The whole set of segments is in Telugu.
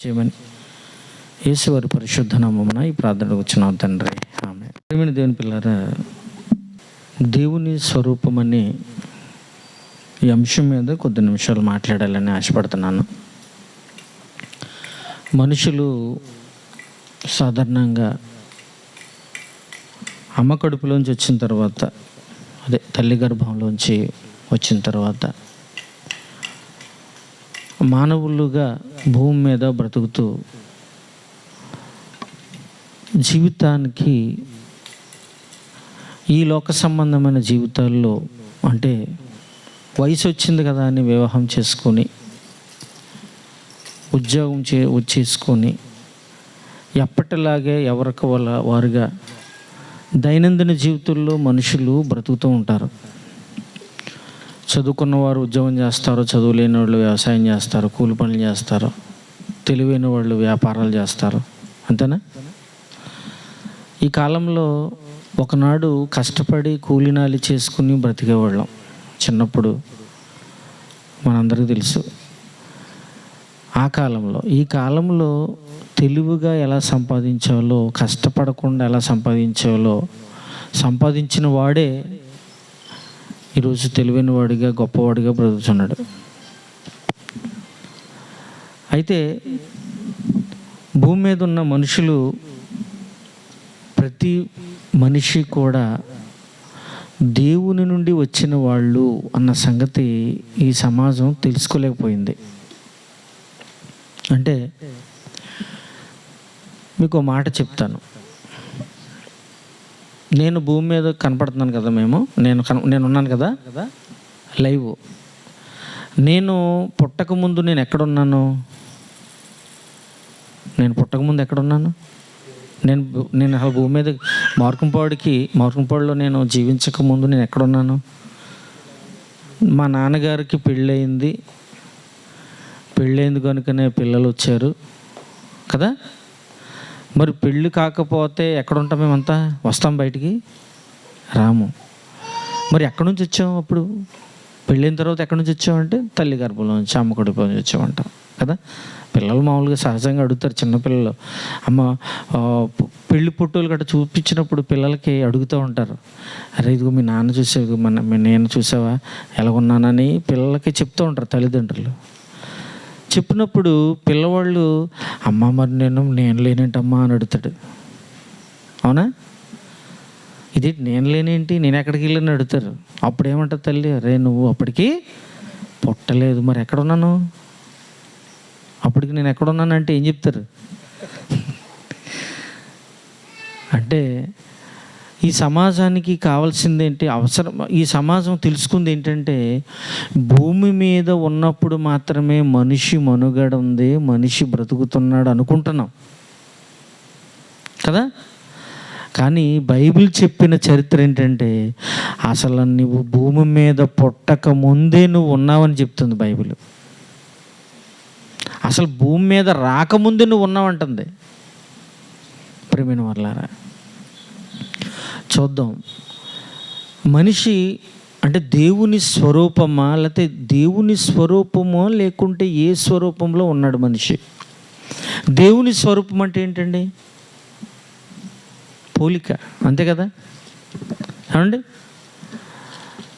చేయమని యేసువారి పరిశుద్ధ నామమున ఈ ప్రార్థన వచ్చినాం తండ్రి. ఆమేన్. ప్రియమైన దేవుని పిల్లారా, దేవుని స్వరూపం అనే ఈ అంశం మీద కొద్ది నిమిషాలు మాట్లాడాలని ఆశపడుతున్నాను. మనుషులు సాధారణంగా అమ్మ కడుపులోంచి వచ్చిన తర్వాత, అదే తల్లి గర్భంలోంచి వచ్చిన తర్వాత మానవులుగా భూమి మీద బ్రతుకుతూ జీవితానికి ఈ లోక సంబంధమైన జీవితాల్లో, అంటే వయసు వచ్చింది కదా అని వివాహం చేసుకొని ఉద్యోగం చేసుకొని ఎప్పటిలాగే ఎవరికి వారుగా దైనందిన జీవితంలో మనుషులు బ్రతుకుతూ ఉంటారు. చదువుకున్న వారు ఉద్యోగం చేస్తారు, చదువు లేని వాళ్ళు వ్యవసాయం చేస్తారు, కూలి పనులు చేస్తారు, తెలివైన వాళ్ళు వ్యాపారాలు చేస్తారు. అంతేనా? ఈ కాలంలో ఒకనాడు కష్టపడి కూలినాలి చేసుకుని బ్రతికేవాళ్ళం. చిన్నప్పుడు మనందరికీ తెలుసు. ఆ కాలంలో, ఈ కాలంలో తెలివిగా ఎలా సంపాదించాలో, కష్టపడకుండా ఎలా సంపాదించాలో సంపాదించిన వాడే ఈరోజు తెలివైన వాడిగా, గొప్పవాడిగా బ్రతుకుతున్నాడు. అయితే భూమి మీద ఉన్న మనుషులు, ప్రతి మనిషి కూడా దేవుని నుండి వచ్చిన వాళ్ళు అన్న సంగతి ఈ సమాజం తెలుసుకోలేకపోయింది. అంటే మీకు ఒక మాట చెప్తాను. నేను భూమి మీద కనపడుతున్నాను కదా, నేను ఉన్నాను కదా లైవ్. నేను పుట్టకముందు నేను ఎక్కడున్నాను? నేను పుట్టకముందు ఎక్కడున్నాను? నేను అసలు భూమి మీద మార్కంపాడులో నేను జీవించకముందు నేను ఎక్కడున్నాను? మా నాన్నగారికి పెళ్ళయింది కనుకనే పిల్లలు వచ్చారు కదా. మరి పెళ్ళి కాకపోతే ఎక్కడుంటాం? మేమంతా వస్తాం, బయటికి రాము. మరి ఎక్కడి నుంచి వచ్చాము? అప్పుడు పెళ్ళైన తర్వాత ఎక్కడి నుంచి వచ్చామంటే తల్లి గర్భంలో నుంచి, అమ్మ కడుపులో నుంచి వచ్చామంటాం కదా. పిల్లలు మామూలుగా సహజంగా అడుగుతారు. చిన్నపిల్లలు అమ్మ పెళ్లి ఫోటోలు గట్రా చూపించినప్పుడు పిల్లలకి అడుగుతూ ఉంటారు, అరే ఇదిగో మీ నాన్న చూసావు, నేను చూసావా ఎలాగున్నానని పిల్లలకి చెప్తూ ఉంటారు తల్లిదండ్రులు. చెప్పినప్పుడు పిల్లవాళ్ళు, అమ్మ మరి నేను లేనేంటమ్మా అని అడుగుతాడు. అవునా? ఇది నేను లేనేంటి, నేను ఎక్కడికి వెళ్ళని అడుగుతారు. అప్పుడు ఏమంటారు తల్లి, అరే నువ్వు అప్పటికి పుట్టలేదు, మరి ఎక్కడున్నాను? అప్పటికి నేను ఎక్కడున్నానంటే ఏం చెప్తారు? అంటే ఈ సమాజానికి కావాల్సింది ఏంటి, అవసరం? ఈ సమాజం తెలుసుకుంది ఏంటంటే, భూమి మీద ఉన్నప్పుడు మాత్రమే మనిషి మనుగడ ఉంది, మనిషి బ్రతుకుతున్నాడు అనుకుంటున్నాం కదా. కానీ బైబిల్ చెప్పిన చరిత్ర ఏంటంటే, అసలు నువ్వు భూమి మీద పుట్టక ముందే నువ్వు ఉన్నావని చెప్తుంది బైబిల్. అసలు భూమి మీద రాకముందే నువ్వు ఉన్నావంటుంది. ప్రియమైన వాళ్ళారా, చూద్దాం. మనిషి అంటే దేవుని స్వరూపమా, లేకపోతే దేవుని స్వరూపమో లేకుంటే ఏ స్వరూపంలో ఉన్నాడు మనిషి? దేవుని స్వరూపం అంటే ఏంటండి? పోలిక, అంతే కదా. ఏమండి,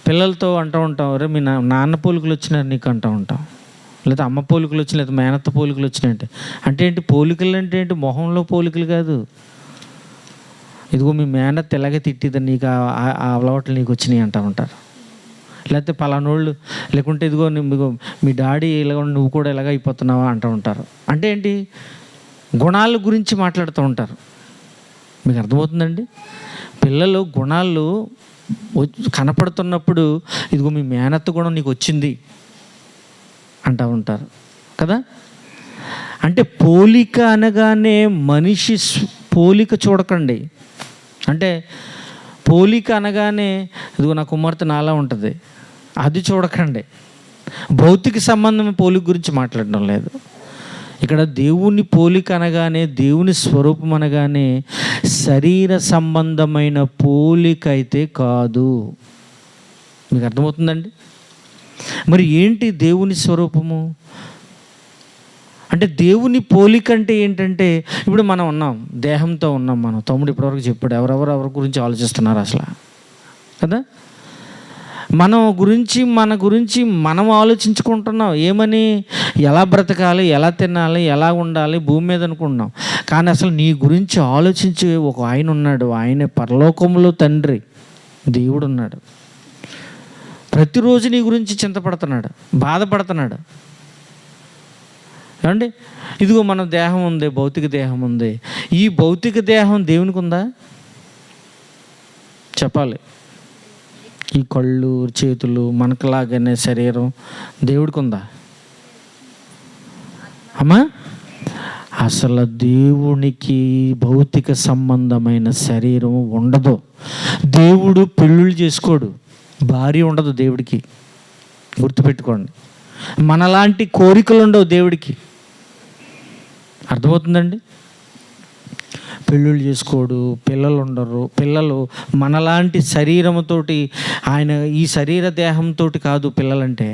పిల్లలతో అంటూ ఉంటాం, అరే మీ నాన్న పోలికలు వచ్చినారు నీకు అంటూ ఉంటాం, లేదా అమ్మ పోలికలు వచ్చినాయి, లేదా మేనత్త పోలికలు వచ్చినాయంటే. అంటే ఏంటి పోలికలు? అంటే ఏంటి? మొహంలో పోలికలు కాదు. ఇదిగో మీ మేనత్త ఎలాగే తిట్టిదని నీకు ఆ అలవాట్లు నీకు వచ్చినాయి అంటూ ఉంటారు. లేకపోతే పలానోళ్ళు, లేకుంటే ఇదిగో మీ డాడీ ఇలా నువ్వు కూడా ఎలాగ అయిపోతున్నావా అంటూ ఉంటారు. అంటే ఏంటి? గుణాల గురించి మాట్లాడుతూ ఉంటారు. మీకు అర్థమవుతుందండి? పిల్లలు గుణాలు కనపడుతున్నప్పుడు ఇదిగో మీ మేనత్త గుణం నీకు వచ్చింది అంటూ ఉంటారు కదా. అంటే పోలిక అనగానే మనిషి పోలిక చూడకండి. అంటే పోలిక అనగానే ఇదిగో నా కుమార్తె నాలా ఉంటుంది అది చూడకండి. భౌతిక సంబంధం పోలిక గురించి మాట్లాడడం లేదు ఇక్కడ. దేవుని పోలిక అనగానే, దేవుని స్వరూపం అనగానే శరీర సంబంధమైన పోలిక అయితే కాదు. మీకు అర్థమవుతుందండి? మరి ఏంటి దేవుని స్వరూపము? అంటే దేవుని పోలిక అంటే ఏంటంటే, ఇప్పుడు మనం ఉన్నాం, దేహంతో ఉన్నాం. మనం తమ్ముడు ఇప్పటివరకు చెప్పాడు, ఎవరెవరి గురించి ఆలోచిస్తున్నారు అసలు కదా. మన గురించి మనం ఆలోచించుకుంటున్నాం. ఏమని? ఎలా బ్రతకాలి, ఎలా తినాలి, ఎలా ఉండాలి భూమి మీద అనుకుంటున్నాం. కానీ అసలు నీ గురించి ఆలోచించే ఒక ఆయన ఉన్నాడు. ఆయన పరలోకంలో తండ్రి దేవుడు ఉన్నాడు. ప్రతిరోజు నీ గురించి చింతపడుతున్నాడు, బాధపడుతున్నాడు. ఏమండి, ఇదిగో మన దేహం ఉంది, భౌతిక దేహం ఉంది. ఈ భౌతిక దేహం దేవునికి ఉందా? చెప్పాలి. ఈ కళ్ళు, చేతులు, మనకులాగానే శరీరం దేవుడికి ఉందా అమ్మా? అసలు దేవునికి భౌతిక సంబంధమైన శరీరం ఉండదు. దేవుడు పెళ్ళిళ్ళు చేసుకోడు, భార్య ఉండదు దేవుడికి. గుర్తుపెట్టుకోండి. మనలాంటి కోరికలు ఉండవు దేవుడికి. అర్థమవుతుందండి? పెళ్ళిళ్ళు చేసుకోడు, పిల్లలు ఉండరు. పిల్లలు మనలాంటి శరీరంతోటి, ఆయన ఈ శరీర దేహంతో కాదు పిల్లలంటే.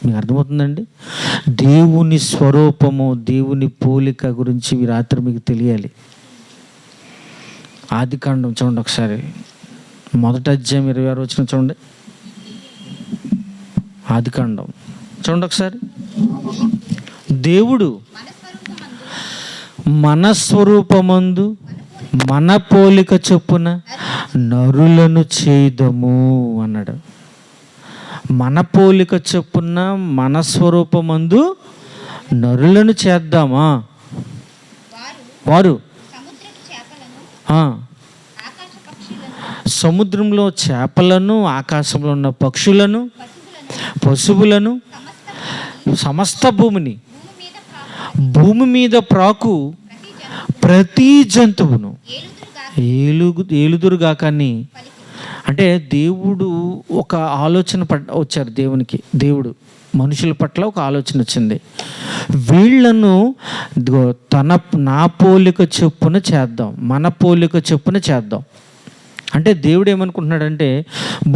మీకు అర్థమవుతుందండి? దేవుని స్వరూపము, దేవుని పోలిక గురించి ఈ రాత్రి మీకు తెలియాలి. ఆదికాండం చూడండి ఒకసారి, 1వ అధ్యాయం 26 వచనం చూడండి. ఆదికాండం చూడండి ఒకసారి. దేవుడు మన స్వరూపమందు మన పోలిక చొప్పున నరులను చేయుదము అన్నాడు. మన పోలిక చొప్పున మన స్వరూపమందు నరులను చేద్దామా? వారు సముద్రంలో చేపలను, ఆకాశంలో ఉన్న పక్షులను, పశువులను, సమస్త భూమి మీద ప్రాకు ప్రతి జంతువును ఏలుదురుగా. కానీ అంటే దేవుడు ఒక ఆలోచన వచ్చారు దేవునికి. దేవుడు మనుషుల పట్ల ఒక ఆలోచన వచ్చింది. వీళ్లను నా పోలిక చొప్పున చేద్దాం, మన పోలిక చొప్పున చేద్దాం. అంటే దేవుడు ఏమనుకుంటున్నాడంటే,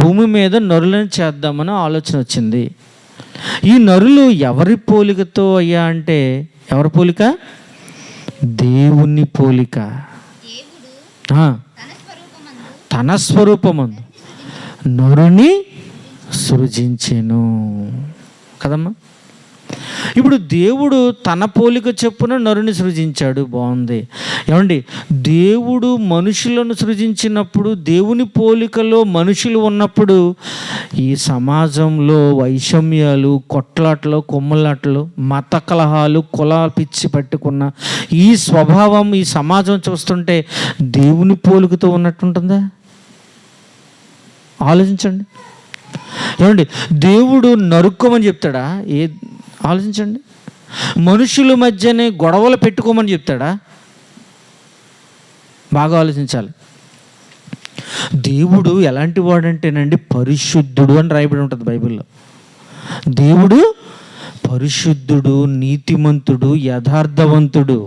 భూమి మీద నరులను చేద్దామని ఆలోచన వచ్చింది. ఈ నరులు ఎవరి పోలికతో అయ్యా అంటే, ఎవరి పోలిక? దేవుని పోలిక. తన స్వరూపమందు నరుని సృజించెను కదమ్మా. ఇప్పుడు దేవుడు తన పోలిక చొప్పున నరుని సృజించాడు, బాగుంది. ఏమండి, దేవుడు మనుషులను సృజించినప్పుడు, దేవుని పోలికలో మనుషులు ఉన్నప్పుడు ఈ సమాజంలో వైషమ్యాలు, కొట్లాట్లు, కొమ్మలాట్లు, మత కలహాలు, కుల పిచ్చి పట్టుకున్న ఈ స్వభావం ఈ సమాజం చూస్తుంటే దేవుని పోలికతో ఉన్నట్టుంటుందా? ఆలోచించండి. ఏమండి, దేవుడు నరుక్కోమని చెప్తాడా? ఆలోచించండి. మనుషుల మధ్యనే గొడవలు పెట్టుకోమని చెప్తాడా? బాగా ఆలోచించాలి. దేవుడు ఎలాంటి వాడంటేనండి, పరిశుద్ధుడు అని రాయబడి ఉంటుంది బైబిల్లో. దేవుడు పరిశుద్ధుడు, నీతిమంతుడు, యథార్థవంతుడు.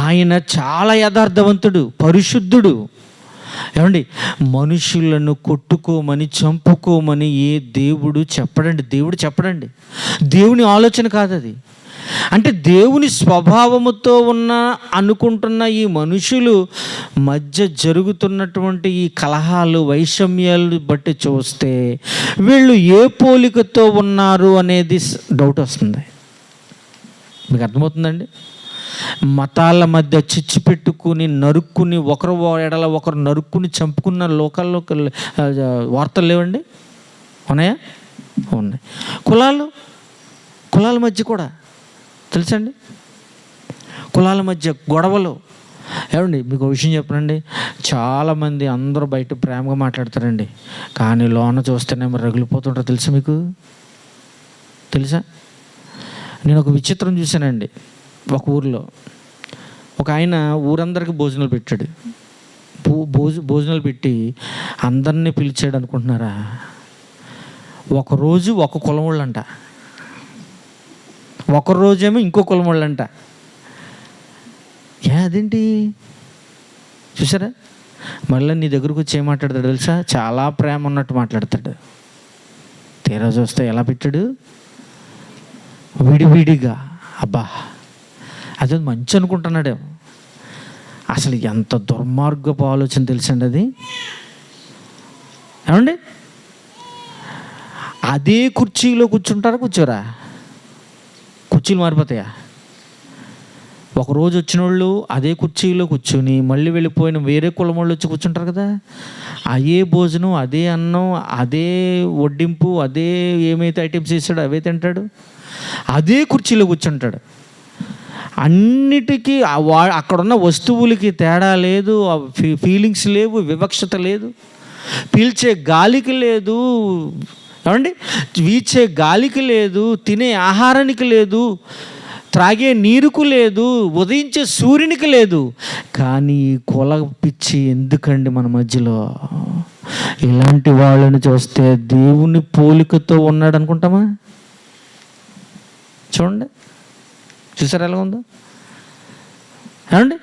ఆయన చాలా యథార్థవంతుడు, పరిశుద్ధుడు. ఏమండి, మనుషులను కొట్టుకోమని, చంపుకోమని దేవుడు చెప్పడండి. దేవుని ఆలోచన కాదు అది. అంటే దేవుని స్వభావముతో అనుకుంటున్న ఈ మనుషులు మధ్య జరుగుతున్నటువంటి ఈ కలహాలు, వైషమ్యాలు బట్టి చూస్తే వీళ్ళు ఏ పోలికతో ఉన్నారు అనేది డౌట్ వస్తుంది. మీకు అర్థమవుతుందండి? మతాల మధ్య చిచ్చు పెట్టుకుని, నరుక్కుని, ఒకరు ఎడల ఒకరు నరుక్కుని చంపుకున్న లోకాల్లో వార్తలు లేవండి? ఉన్నాయా? ఉన్నాయి. కులాల మధ్య కూడా తెలుసండి, కులాల మధ్య గొడవలు. ఏమండి, మీకు విషయం చెప్పనండి, చాలామంది అందరూ బయట ప్రేమగా మాట్లాడతారండి, కానీ లోన చూస్తేనేమో రగిలిపోతుంటారు. తెలుసా మీకు? తెలుసా? నేను ఒక విచిత్రం చూశానండి. ఒక ఊరిలో ఒక ఆయన ఊరందరికీ భోజనాలు పెట్టాడు. భోజనాలు పెట్టి అందరినీ పిలిచాడు అనుకుంటున్నారా? ఒకరోజు ఒక కులం వాళ్ళంట, ఒకరోజేమో ఇంకో కులం వాళ్ళంట. అదేంటి చూసారా? మళ్ళీ నీ దగ్గరకు వచ్చి ఏం మాట్లాడతాడు తెలుసా? చాలా ప్రేమ ఉన్నట్టు మాట్లాడతాడు. తీరా చూస్తే ఎలా పెట్టాడు? విడివిడిగా. అబ్బా, అదే మంచి అనుకుంటున్నాడే. అసలు ఎంత దుర్మార్గపు ఆలోచన తెలుసండి అది. ఏమండి, అదే కుర్చీలో కూర్చుంటారా, కూర్చోరా? కుర్చీలు మారిపోతాయా? ఒకరోజు వచ్చిన వాళ్ళు అదే కుర్చీలో కూర్చుని మళ్ళీ వెళ్ళిపోయిన వేరే కులం వాళ్ళు వచ్చి కూర్చుంటారు కదా. అదే భోజనం, అదే అన్నం, అదే వడ్డింపు, అదే ఏమైతే ఐటమ్స్ చేస్తాడో అవే తింటాడు, అదే కుర్చీలో కూర్చుంటాడు. అన్నిటికీ అక్కడున్న వస్తువులకి తేడా లేదు, ఫీలింగ్స్ లేవు, వివక్షత లేదు, పీల్చే గాలికి లేదు, ఏమండి, వీచే గాలికి లేదు, తినే ఆహారానికి లేదు, త్రాగే నీరుకు లేదు, ఉదయించే సూర్యునికి లేదు. కానీ కుల పిచ్చి ఎందుకండి మన మధ్యలో? ఇలాంటి వాళ్ళని చూస్తే దేవుని పోలికతో ఉన్నాడు అనుకుంటామా? చూడండి, చూసారు ఎలా ఉందో. ఏమండి,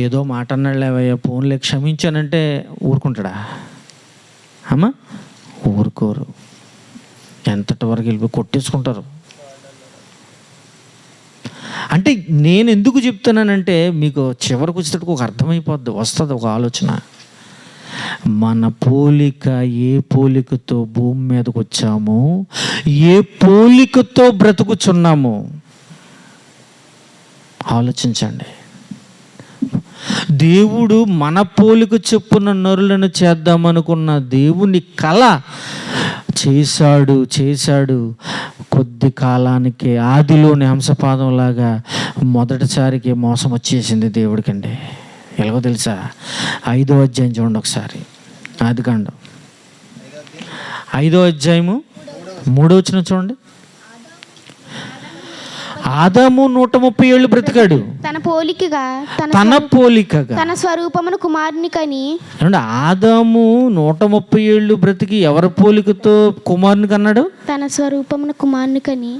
ఏదో మాట అన్నాడు లేవయ్యా, ఫోన్లే క్షమించానంటే ఊరుకుంటాడా? అమ్మా, ఊరుకోరు. ఎంతటి వరకు వెళ్ళిపోయి కొట్టేసుకుంటారు. అంటే నేను ఎందుకు చెప్తున్నానంటే మీకు చివరికి వచ్చేటప్పుడు ఒక అర్థమైపోద్ది, వస్తుంది ఒక ఆలోచన. మన పోలిక, ఏ పోలికతో భూమి మీదకి వచ్చామో, ఏ పోలికతో బ్రతుకుచున్నామో ఆలోచించండి. దేవుడు మన పోలిక చొప్పున నరులను చేద్దామనుకున్న దేవుని కళ చేశాడు. కొద్ది కాలానికి ఆదిలోని హంసపాదంలాగా మొదటిసారికి మోసం వచ్చేసింది దేవుడికండి. ఎలాగో తెలుసా? 5వ అధ్యాయం చూడండి ఒకసారి. ఆదికాండం 5వ అధ్యాయము 3వ వచనం చూడండి. ఆదాము 130 ఏళ్ళు బ్రతికాడు. తన పోలికగా తన స్వరూపమును కుమారుని కని. ఆదాము 130 ఏళ్ళు బ్రతికి ఎవరి పోలికతో కుమారుని కన్నాడు? తన స్వరూపమును కుమారుని కని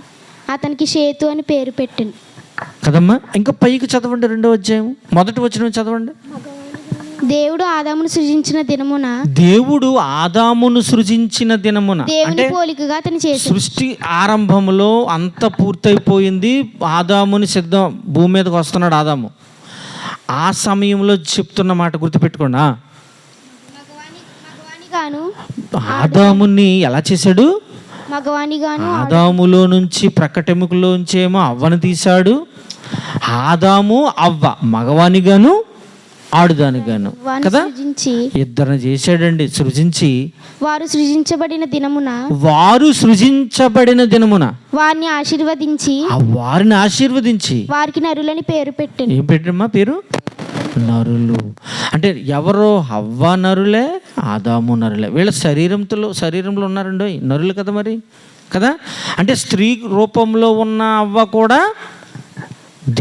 అతనికి షేతు అని పేరు పెట్టింది కదమ్మా. ఇంకా పైకి చదవండి, 2వ అధ్యాయం 1వ వచనం చదవండి. దేవుడు ఆదామును సృజించిన దినమున దేవుని పోలికగా అతని చేశాడు. సృష్టి ఆరంభంలో అంత పూర్తయిపోయింది. ఆదాముని సిద్ధం, భూమి మీదకి వస్తున్నాడు ఆదాము. ఆ సమయంలో చెప్తున్న మాట గుర్తుపెట్టుకోండి. ఆదాముని ఎలా చేశాడు? మగవానిగాను. ఆదాములో నుంచి ప్రక్కటెముకలోంచేమో అవ్వను తీశాడు. ఆదాము అవ్వ మగవానిగాను ఆడుదానిగాను కదా, ఇద్దరిని చేశాడండి సృజించి. వారు సృజించబడిన దినమున వారిని ఆశీర్వదించి వారికి నరులని పేరు పెట్టింది. ఏం పెట్టమ్మా పేరు? నరులు. అంటే ఎవరో హవ్వ నరులే, ఆదాము నరులే. వీళ్ళ శరీరంలో ఉన్నారండి నరులు కదా మరి, కదా. అంటే స్త్రీ రూపంలో ఉన్న అవ్వ కూడా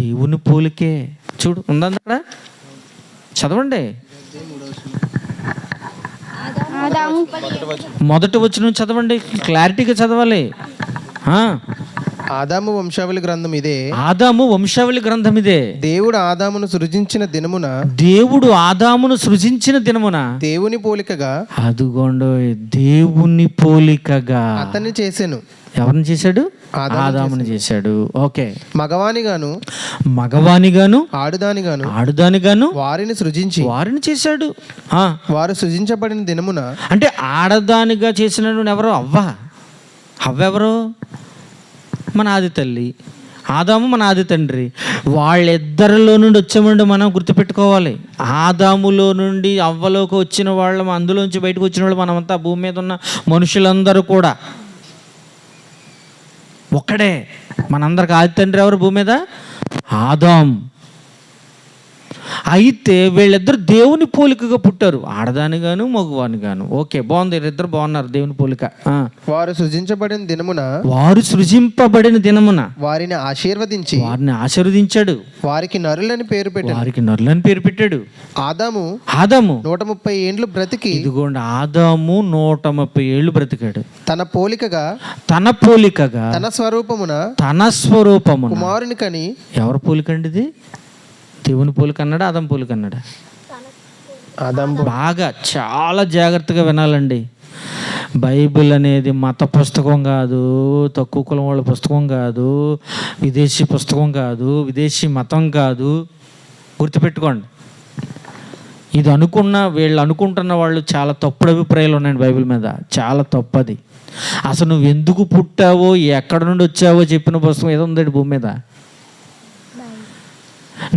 దేవుని పోలికే. చూడు ఉందా అక్కడ, చదవండి. మొదటి వచనం చదవండి, క్లారిటీగా చదవాలి. ఆదాము వంశావళి గ్రంథం ఇదే. దేవుడు ఆదామును సృజించిన దినమున దేవుని పోలికగా, అదుగోండో దేవుని పోలికగా అతన్ని చేశాను. ఎవరిని చేశాడు? ఆదాముని చేశాడు. ఓకే. మగవానిగాను ఆడుదానిగాను వారిని చేశాడు. వారు సృజించబడిన దినమున. అంటే ఆడదానిగా చేసిన ఎవరో? అవ్వెవరో? మన ఆది తల్లి. ఆదాము మన ఆది తండ్రి. వాళ్ళిద్దరిలో నుండి వచ్చామండి మనం గుర్తుపెట్టుకోవాలి. ఆదాములో నుండి అవ్వలోకి వచ్చిన వాళ్ళం, అందులోంచి బయటకు వచ్చిన వాళ్ళు మనమంతా, భూమి మీద ఉన్న మనుషులందరూ కూడా ఒక్కడే. మనందరికి ఆది తండ్రి ఎవరు భూమి మీద? ఆదాం. అయితే వీళ్ళిద్దరు దేవుని పోలికగా పుట్టారు, ఆడదానిగాను మగవానిగాను. ఓకే, బాగుంది, వీళ్ళిద్దరు బాగున్నారు. దేవుని పోలిక. వారు సృజించబడిన దినమున వారిని ఆశీర్వదించాడు. వారికి నరులని పేరు పెట్టాడు. ఆదాము 130 ఏండ్లు బ్రతికి, ఇదిగోండి ఆదాము 130 ఏళ్ళు బ్రతికాడు. తన పోలికగా తన స్వరూపమున కుమారుని కని. ఎవరి పోలికండి ఇది? దేవుని పోలిక అన్నాడా, ఆదాము పోలిక అన్నాడా? బాగా చాలా జాగ్రత్తగా వినాలండి. బైబిల్ అనేది మత పుస్తకం కాదు, తక్కువ కులం వాళ్ళ పుస్తకం కాదు, విదేశీ పుస్తకం కాదు, విదేశీ మతం కాదు. గుర్తుపెట్టుకోండి. ఇది వీళ్ళు అనుకుంటున్న వాళ్ళు చాలా తప్పుడు అభిప్రాయాలు ఉన్నాయండి బైబిల్ మీద. చాలా తప్పది. అసలు నువ్వు ఎందుకు పుట్టావో, ఎక్కడ నుండి వచ్చావో చెప్పిన పుస్తకం ఏదో ఉందండి భూమి మీద.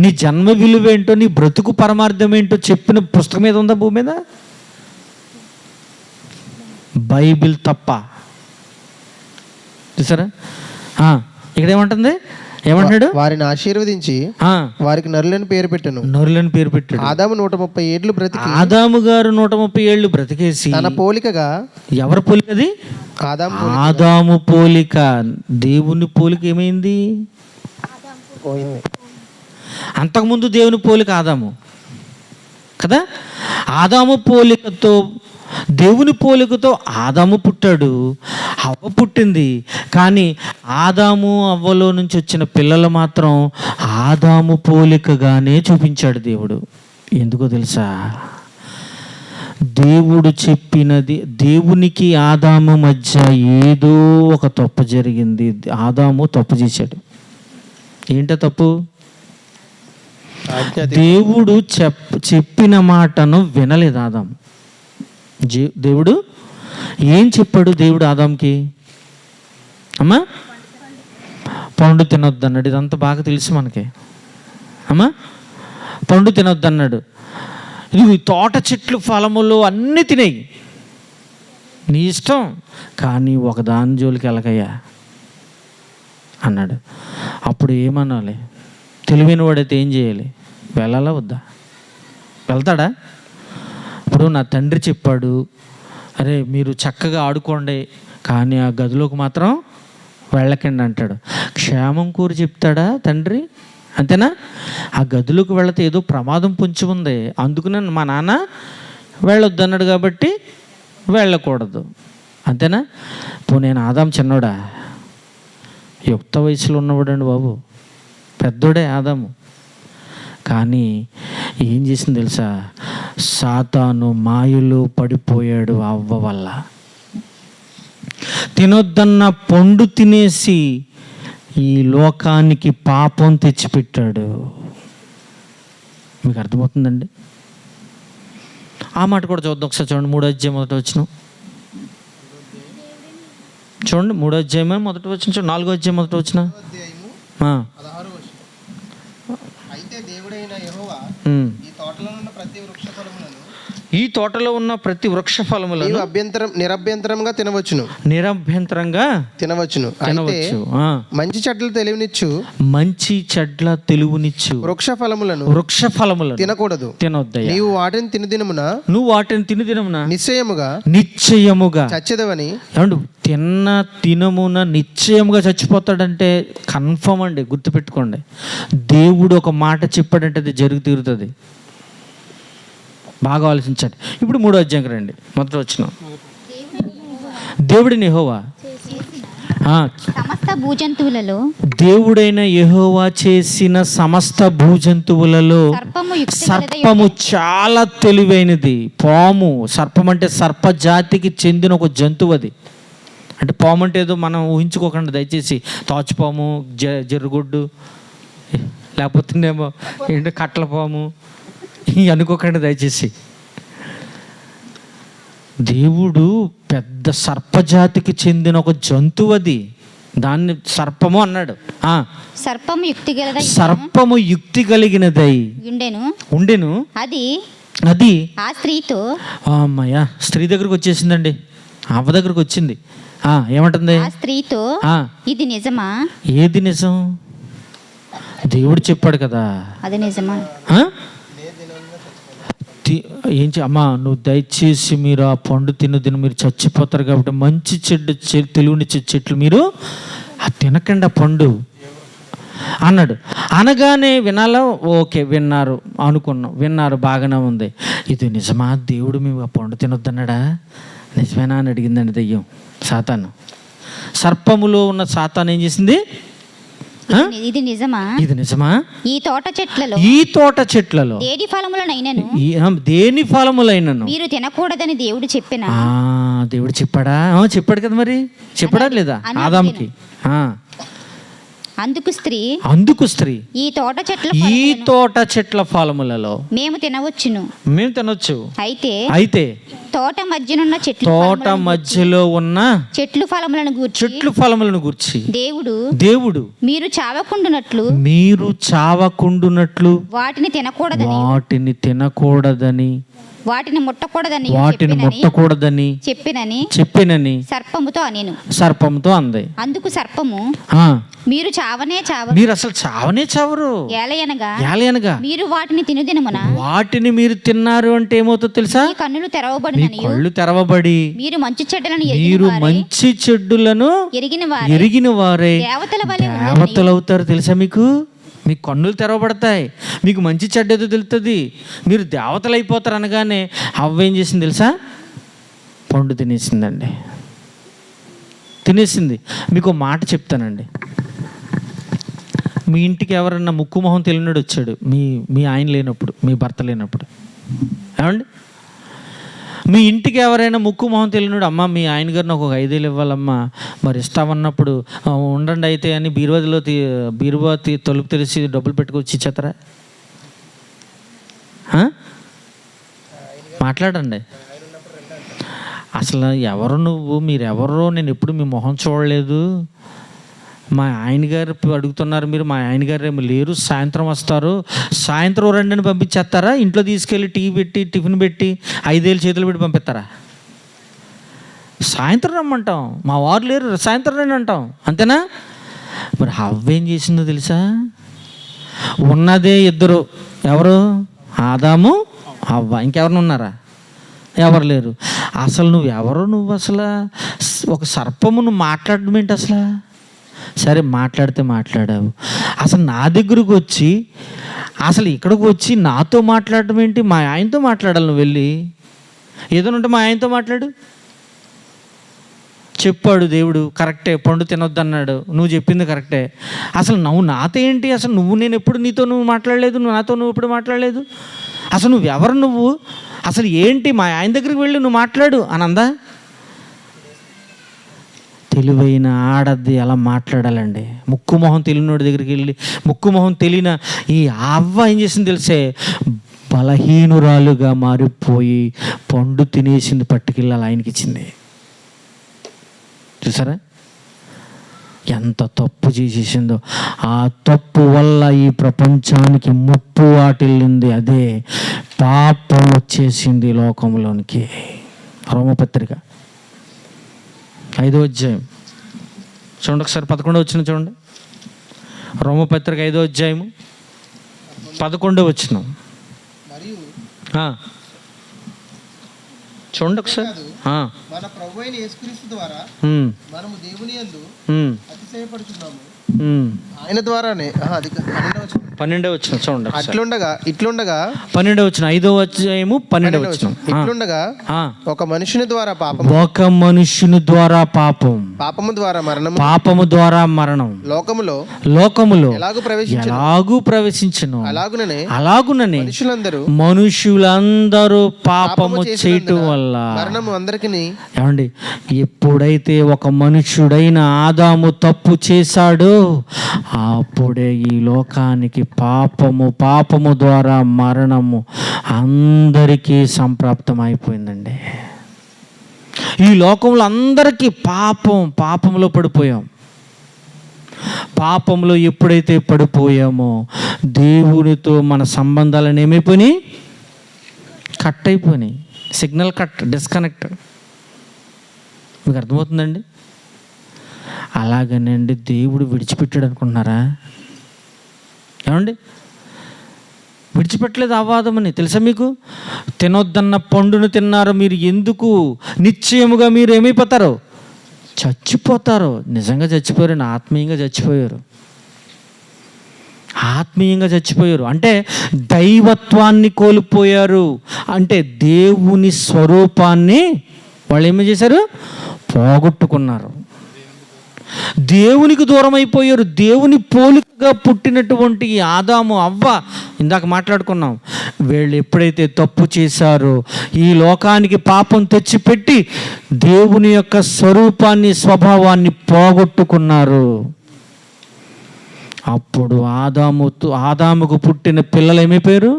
నీ జన్మ విలువ ఏంటో, నీ బ్రతుకు పరమార్థం ఏంటో చెప్పిన పుస్తకం ఏదో ఉందా భూమి మీద? బైబిల్ తప్ప. చూసారా? ఇక్కడ ఏమంటుంది? ఏమంటున్నాడు? వారిని ఆశీర్వదించి వారికి నరులని పేరు పెట్టాను. నరులని పేరు పెట్టాడు. ఆదాము 130 ఏళ్ళు బ్రతికి, ఆదాము గారు 130 ఏళ్ళు బ్రతికేసి తన పోలికగా. ఎవరి పోలికది? ఆదాము పోలిక. దేవుని పోలిక ఏమైంది? అంతకుముందు దేవుని పోలిక ఆదాము కదా. ఆదాము పోలికతో, దేవుని పోలికతో ఆదాము పుట్టాడు, అవ్వ పుట్టింది. కానీ ఆదాము అవ్వలో నుంచి వచ్చిన పిల్లలు మాత్రం ఆదాము పోలికగానే చూపించాడు దేవుడు. ఎందుకో తెలుసా? దేవుడు చెప్పినది, దేవునికి ఆదాము మధ్య ఏదో ఒక తప్పు జరిగింది. ఆదాము తప్పు చేశాడు. ఏంటో తప్పు? దేవుడు చెప్పిన మాటను వినలేదు ఆదాము. దేవుడు ఏం చెప్పాడు? దేవుడు ఆదాంకి, అమ్మా పండు తినొద్దు అన్నాడు. ఇదంతా బాగా తెలుసు మనకి. అమ్మా పండు తినొద్దు అన్నాడు. ఇది తోట చెట్లు ఫలములు అన్నీ తినేయి, నీ ఇష్టం, కానీ ఒక దాని జోలికి వెళ్ళకయ్యా అన్నాడు. అప్పుడు ఏమనాలి? తెలివైన వాడైతే ఏం చేయాలి? వెళ్ళాలా వద్దా? వెళ్తాడా? ఇప్పుడు నా తండ్రి చెప్పాడు, అరే మీరు చక్కగా ఆడుకోండి, కానీ ఆ గదిలోకి మాత్రం వెళ్ళకండి అంటాడు. క్షేమం కూరి చెప్తాడా తండ్రి? అంతేనా? ఆ గదిలోకి వెళితే ఏదో ప్రమాదం పొంచి ఉంది, అందుకనే మా నాన్న వెళ్ళొద్దు అన్నాడు కాబట్టి వెళ్ళకూడదు. అంతేనా? ఇప్పుడు నేను ఆదాం చిన్నోడా? యుక్త వయసులో ఉన్నవాడండి బాబు, పెద్దోడే ఆదాము. కానీ ఏం చేసింది తెలుసా? సాతాను మాయలో పడిపోయాడు అవ్వ వల్ల. తినొద్దన్న పండు తినేసి ఈ లోకానికి పాపం తెచ్చిపెట్టాడు. మీకు అర్థమవుతుందండి? ఆ మాట కూడా చూద్దాం ఒకసారి. చూడండి 3వ అధ్యాయం మొదట వచనం చూడండి. 3వ అధ్యాయమే మొదట వచనం చూడండి. 4వ అధ్యాయం మొదట వచనం. ఈ తోటలో ఉన్న ప్రతి వృక్ష ఫలములను నిరభ్యంతరంగా తినవచ్చును. నిరభ్యంతరంగా తినవచ్చును. మంచి చెడ్ల తెలుగునిచ్చు వృక్ష ఫలములను తినకూడదు, తినొద్దు. నీవు వాటిని తిని దినమున నిశ్చయముగా చచ్చేదవని. తిన్న దినమున నిశ్చయముగా చచ్చిపోతాడంటే కన్ఫర్మ్ అండి, గుర్తుపెట్టుకోండి. దేవుడు ఒక మాట చెప్పాడంటే అది జరిగి తీరుతుంది. బాగా ఆలోచించండి. ఇప్పుడు 3వ అధ్యాయం రండి. మొదట వచ్చిన దేవుడిని యెహోవా సమస్త భూజంతువులలో, దేవుడైన యెహోవా చేసిన సమస్త భూజంతువులలో సర్పము చాలా తెలివైనది. పాము, సర్పం అంటే సర్పజాతికి చెందిన ఒక జంతువు. అది అంటే పాము అంటే ఏదో మనం ఊహించుకోకండి దయచేసి. తాచుపాము, జర్రుగుడ్డు, లేకపోతేనేమో ఏంటో కట్ల పాము అనుకోకండి దయచేసి. దేవుడు పెద్ద సర్పజాతికి చెందిన ఒక జంతువు. అది దాన్ని సర్పము అన్నాడు. సర్పము యుక్తి కలిగినదై ఉండెను. అది ఆ స్త్రీతో, అమ్మయ్యా స్త్రీ దగ్గరకు వచ్చేసిందండి, అవ్వ దగ్గరకు వచ్చింది. ఏమంటుంది? ఆ స్త్రీతో, ఇది నిజమా? ఏది నిజం? దేవుడు చెప్పాడు కదా, అది నిజమా? అమ్మా నువ్వు దయచేసి మీరు ఆ పండు తిను మీరు చచ్చిపోతారు కాబట్టి మంచి తెలివినిచ్చే చెట్లు మీరు తినకండి ఆ పండు అన్నాడు. అనగానే వినాలా? ఓకే విన్నారు అనుకున్నాం, విన్నారు బాగానే ఉంది. ఇది నిజమా? దేవుడు మేము ఆ పండు తినొద్దన్నాడా? నిజమేనా అని అడిగిందండి దెయ్యం, సాతాను. సర్పములో ఉన్న సాతాను ఏం చేసింది? ఇది నిజమా? ఇది నిజమా? ఈ తోట చెట్లలో దేని ఫలములైనను మీరు తినకూడదని దేవుడు చెప్పిన దేవుడు చెప్పాడా? చెప్పాడు కదా, మరి చెప్పాడా లేదా ఆదాముకి? అందుకు స్త్రీ ఈ తోట చెట్ల ఫలములలో మేము తినవచ్చు. అయితే తోట మధ్యలో ఉన్న చెట్లు ఫలములను గూర్చి దేవుడు మీరు చావకుండునట్లు వాటిని తినకూడదని వాటిని ముట్టకూడదని చెప్పినని సర్పముతో అంది. అందుకు సర్పము, మీరు అసలు చావనే చావరు, ఏలయనగా మీరు వాటిని తినుదినమున వాటిని మీరు తిన్నారు అంటే ఏమవుతుందో తెలుసా? కళ్ళు తెరవబడి మీరు మంచి చెడ్డులను ఎరిగిన వారే దేవతలు అవుతారు. తెలుసా మీకు? మీ కన్నులు తెరవబడతాయి, మీకు మంచి చెడ్డేదో తెలుస్తుంది, మీరు దేవతలు అయిపోతారు. అనగానే అవ్వ ఏం చేసింది తెలుసా? పండు తినేసిందండి, తినేసింది. మీకు మాట చెప్తానండి. మీ ఇంటికి ఎవరన్నా ముక్కు మొహం తెలియనాడు వచ్చాడు, మీ ఆయన లేనప్పుడు, మీ భర్త లేనప్పుడు, ఏమండి? మీ ఇంటికి ఎవరైనా ముక్కు మొహం తెలియనాడు, అమ్మ మీ ఆయన గారు నాకు ఒక 5,000 ఇవ్వాలమ్మా, మరి ఇస్తామన్నప్పుడు ఉండండి అయితే అని బీరువా తలుపు తెలిసి డబ్బులు పెట్టుకొచ్చి ఇచ్చేస్తారా? మాట్లాడండి. అసలు ఎవరు నువ్వు, మీరెవరో నేను ఎప్పుడు మీ మొహం చూడలేదు, మా ఆయన గారు అడుగుతున్నారు, మీరు మా ఆయన గారు ఏమో లేరు, సాయంత్రం వస్తారు, సాయంత్రం రండి అని పంపించేస్తారా? ఇంట్లో తీసుకెళ్ళి టీ పెట్టి టిఫిన్ పెట్టి 5,000 చేతులు పెట్టి పంపిస్తారా? సాయంత్రం రమ్మంటాం, మా వారు లేరు సాయంత్రం రండి అంటాం, అంతేనా? మరి అవ్వ ఏం చేసిందో తెలుసా? ఉన్నదే ఇద్దరు, ఎవరు? ఆదాము అవ్వ. ఇంకెవరిని ఉన్నారా? ఎవరు లేరు. అసలు నువ్వు అసలు ఒక సర్పమును మాట్లాడడం ఏంటి అసలు? సరే మాట్లాడావు, అసలు నా దగ్గరకు వచ్చి అసలు ఇక్కడికి వచ్చి నాతో మాట్లాడటం ఏంటి? మా ఆయనతో మాట్లాడాలి. నువ్వు వెళ్ళి ఏదైనా ఉంటే మా ఆయనతో మాట్లాడు. చెప్పాడు దేవుడు, కరెక్టే, పండు తినొద్దన్నాడు, నువ్వు చెప్పింది కరెక్టే. అసలు నాతో ఏంటి? అసలు నేను ఎప్పుడు నువ్వు మాట్లాడలేదు, నాతో నువ్వు ఎప్పుడు మాట్లాడలేదు. అసలు నువ్వు అసలు ఏంటి? మా ఆయన దగ్గరికి వెళ్ళి నువ్వు మాట్లాడు అని అందా? తెలివైన ఆడది అలా మాట్లాడాలండి. ముక్కు మొహం తెలియనోడి దగ్గరికి వెళ్ళి, ముక్కు మొహం తెలియన ఈ అవ్వ ఏం చేసింది తెలిసే? బలహీనురాలుగా మారిపోయి పండు తినేసింది, పట్టుకెళ్ళి అలా ఆయనకి ఇచ్చింది. చూసారా ఎంత తప్పు చేసేసిందో? ఆ తప్పు వల్ల ఈ ప్రపంచానికి ముప్పు వాటిల్లింది. అదే పాపం వచ్చేసింది లోకంలోనికి. రోమపత్రిక 5వ అధ్యాయం చూడండి ఒకసారి, 11వ వచనం చూడండి. రోమపత్రిక 5వ అధ్యాయము 11వ వచనం చూడండి ఒకసారి. మన ప్రభువైన యేసుక్రీస్తు ద్వారా మనము దేవుని యందు అతిశయపడుచున్నాము, ఆయన ద్వారానే. 12వ వచనం చూడండి. ఇట్లుండగా 12వ వచనం, 5వ అధ్యాయము 12వ వచనం. ఇట్లుండగా ఒక మనుషుని ద్వారా పాపము ద్వారా మరణం లోకములో ఎలాగూ ప్రవేశించును, అలాగుననే మనుషులందరూ పాపము చేయటం వల్ల మరణము అందరికీ. ఏమండి, ఎప్పుడైతే ఒక మనుషుడైన ఆదాము తప్పు చేశాడో అప్పుడే ఈ లోకానికి పాపము ద్వారా మరణము అందరికీ సంప్రాప్తం అయిపోయిందండి. ఈ లోకంలో అందరికీ పాపంలో పడిపోయాం. పాపంలో ఎప్పుడైతే పడిపోయామో దేవునితో మన సంబంధాలను ఏమైపోయినాయి? కట్ అయిపోయినాయి. Signal cut, disconnect. మీకు అర్థమవుతుందండి? అలాగనండి దేవుడు విడిచిపెట్టాడు అనుకుంటున్నారా? ఏమండి, విడిచిపెట్టలేదు అవాదమని. తెలుసా మీకు? తినొద్దన్న పండును తిన్నారు మీరు, ఎందుకు? నిశ్చయముగా మీరు ఏమైపోతారు? చచ్చిపోతారు. నిజంగా చచ్చిపోయారు, ఆత్మీయంగా చచ్చిపోయారు. అంటే దైవత్వాన్ని కోల్పోయారు. అంటే దేవుని స్వరూపాన్ని వాళ్ళు ఏమి చేశారు? పోగొట్టుకున్నారు. దేవునికి దూరం అయిపోయారు. దేవుని పోలిక పుట్టినటువంటి ఈ ఆదాము అవ్వ ఇందాక మాట్లాడుకున్నాం, వీళ్ళు ఎప్పుడైతే తప్పు చేశారో, ఈ లోకానికి పాపం తెచ్చిపెట్టి దేవుని యొక్క స్వరూపాన్ని స్వభావాన్ని పోగొట్టుకున్నారు. అప్పుడు ఆదాముకు పుట్టిన పిల్లలు ఏమైపోయారు?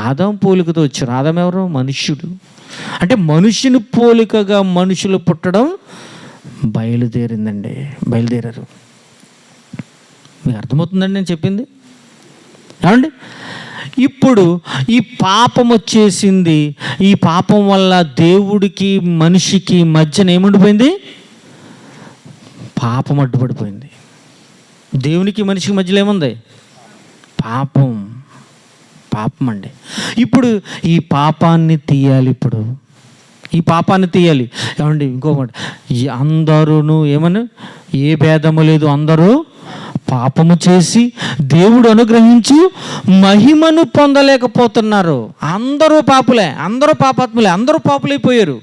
ఆదాము పోలికతో వచ్చారు. ఆదాము ఎవరు? మనుష్యుడు. అంటే మనుషుని పోలికగా మనుషులు పుట్టడం బయలుదేరారు. మీకు అర్థమవుతుందండి నేను చెప్పింది? ఏమండి, ఇప్పుడు ఈ పాపం వచ్చేసింది. ఈ పాపం వల్ల దేవుడికి మనిషికి మధ్యన ఏముండిపోయింది? పాపం అడ్డుపడిపోయింది. దేవునికి మనిషికి మధ్యలో ఏముంది? పాపం అండి. ఇప్పుడు ఈ పాపాన్ని తీయాలి. ఏమండి, ఇంకొకటి, అందరూ ఏమని, ఏ భేదము లేదు, అందరూ పాపము చేసి దేవుడు అనుగ్రహించు మహిమను పొందలేకపోతున్నారు. అందరూ పాపులే, అందరూ పాపాత్ములే, అందరూ పాపులైపోయారు.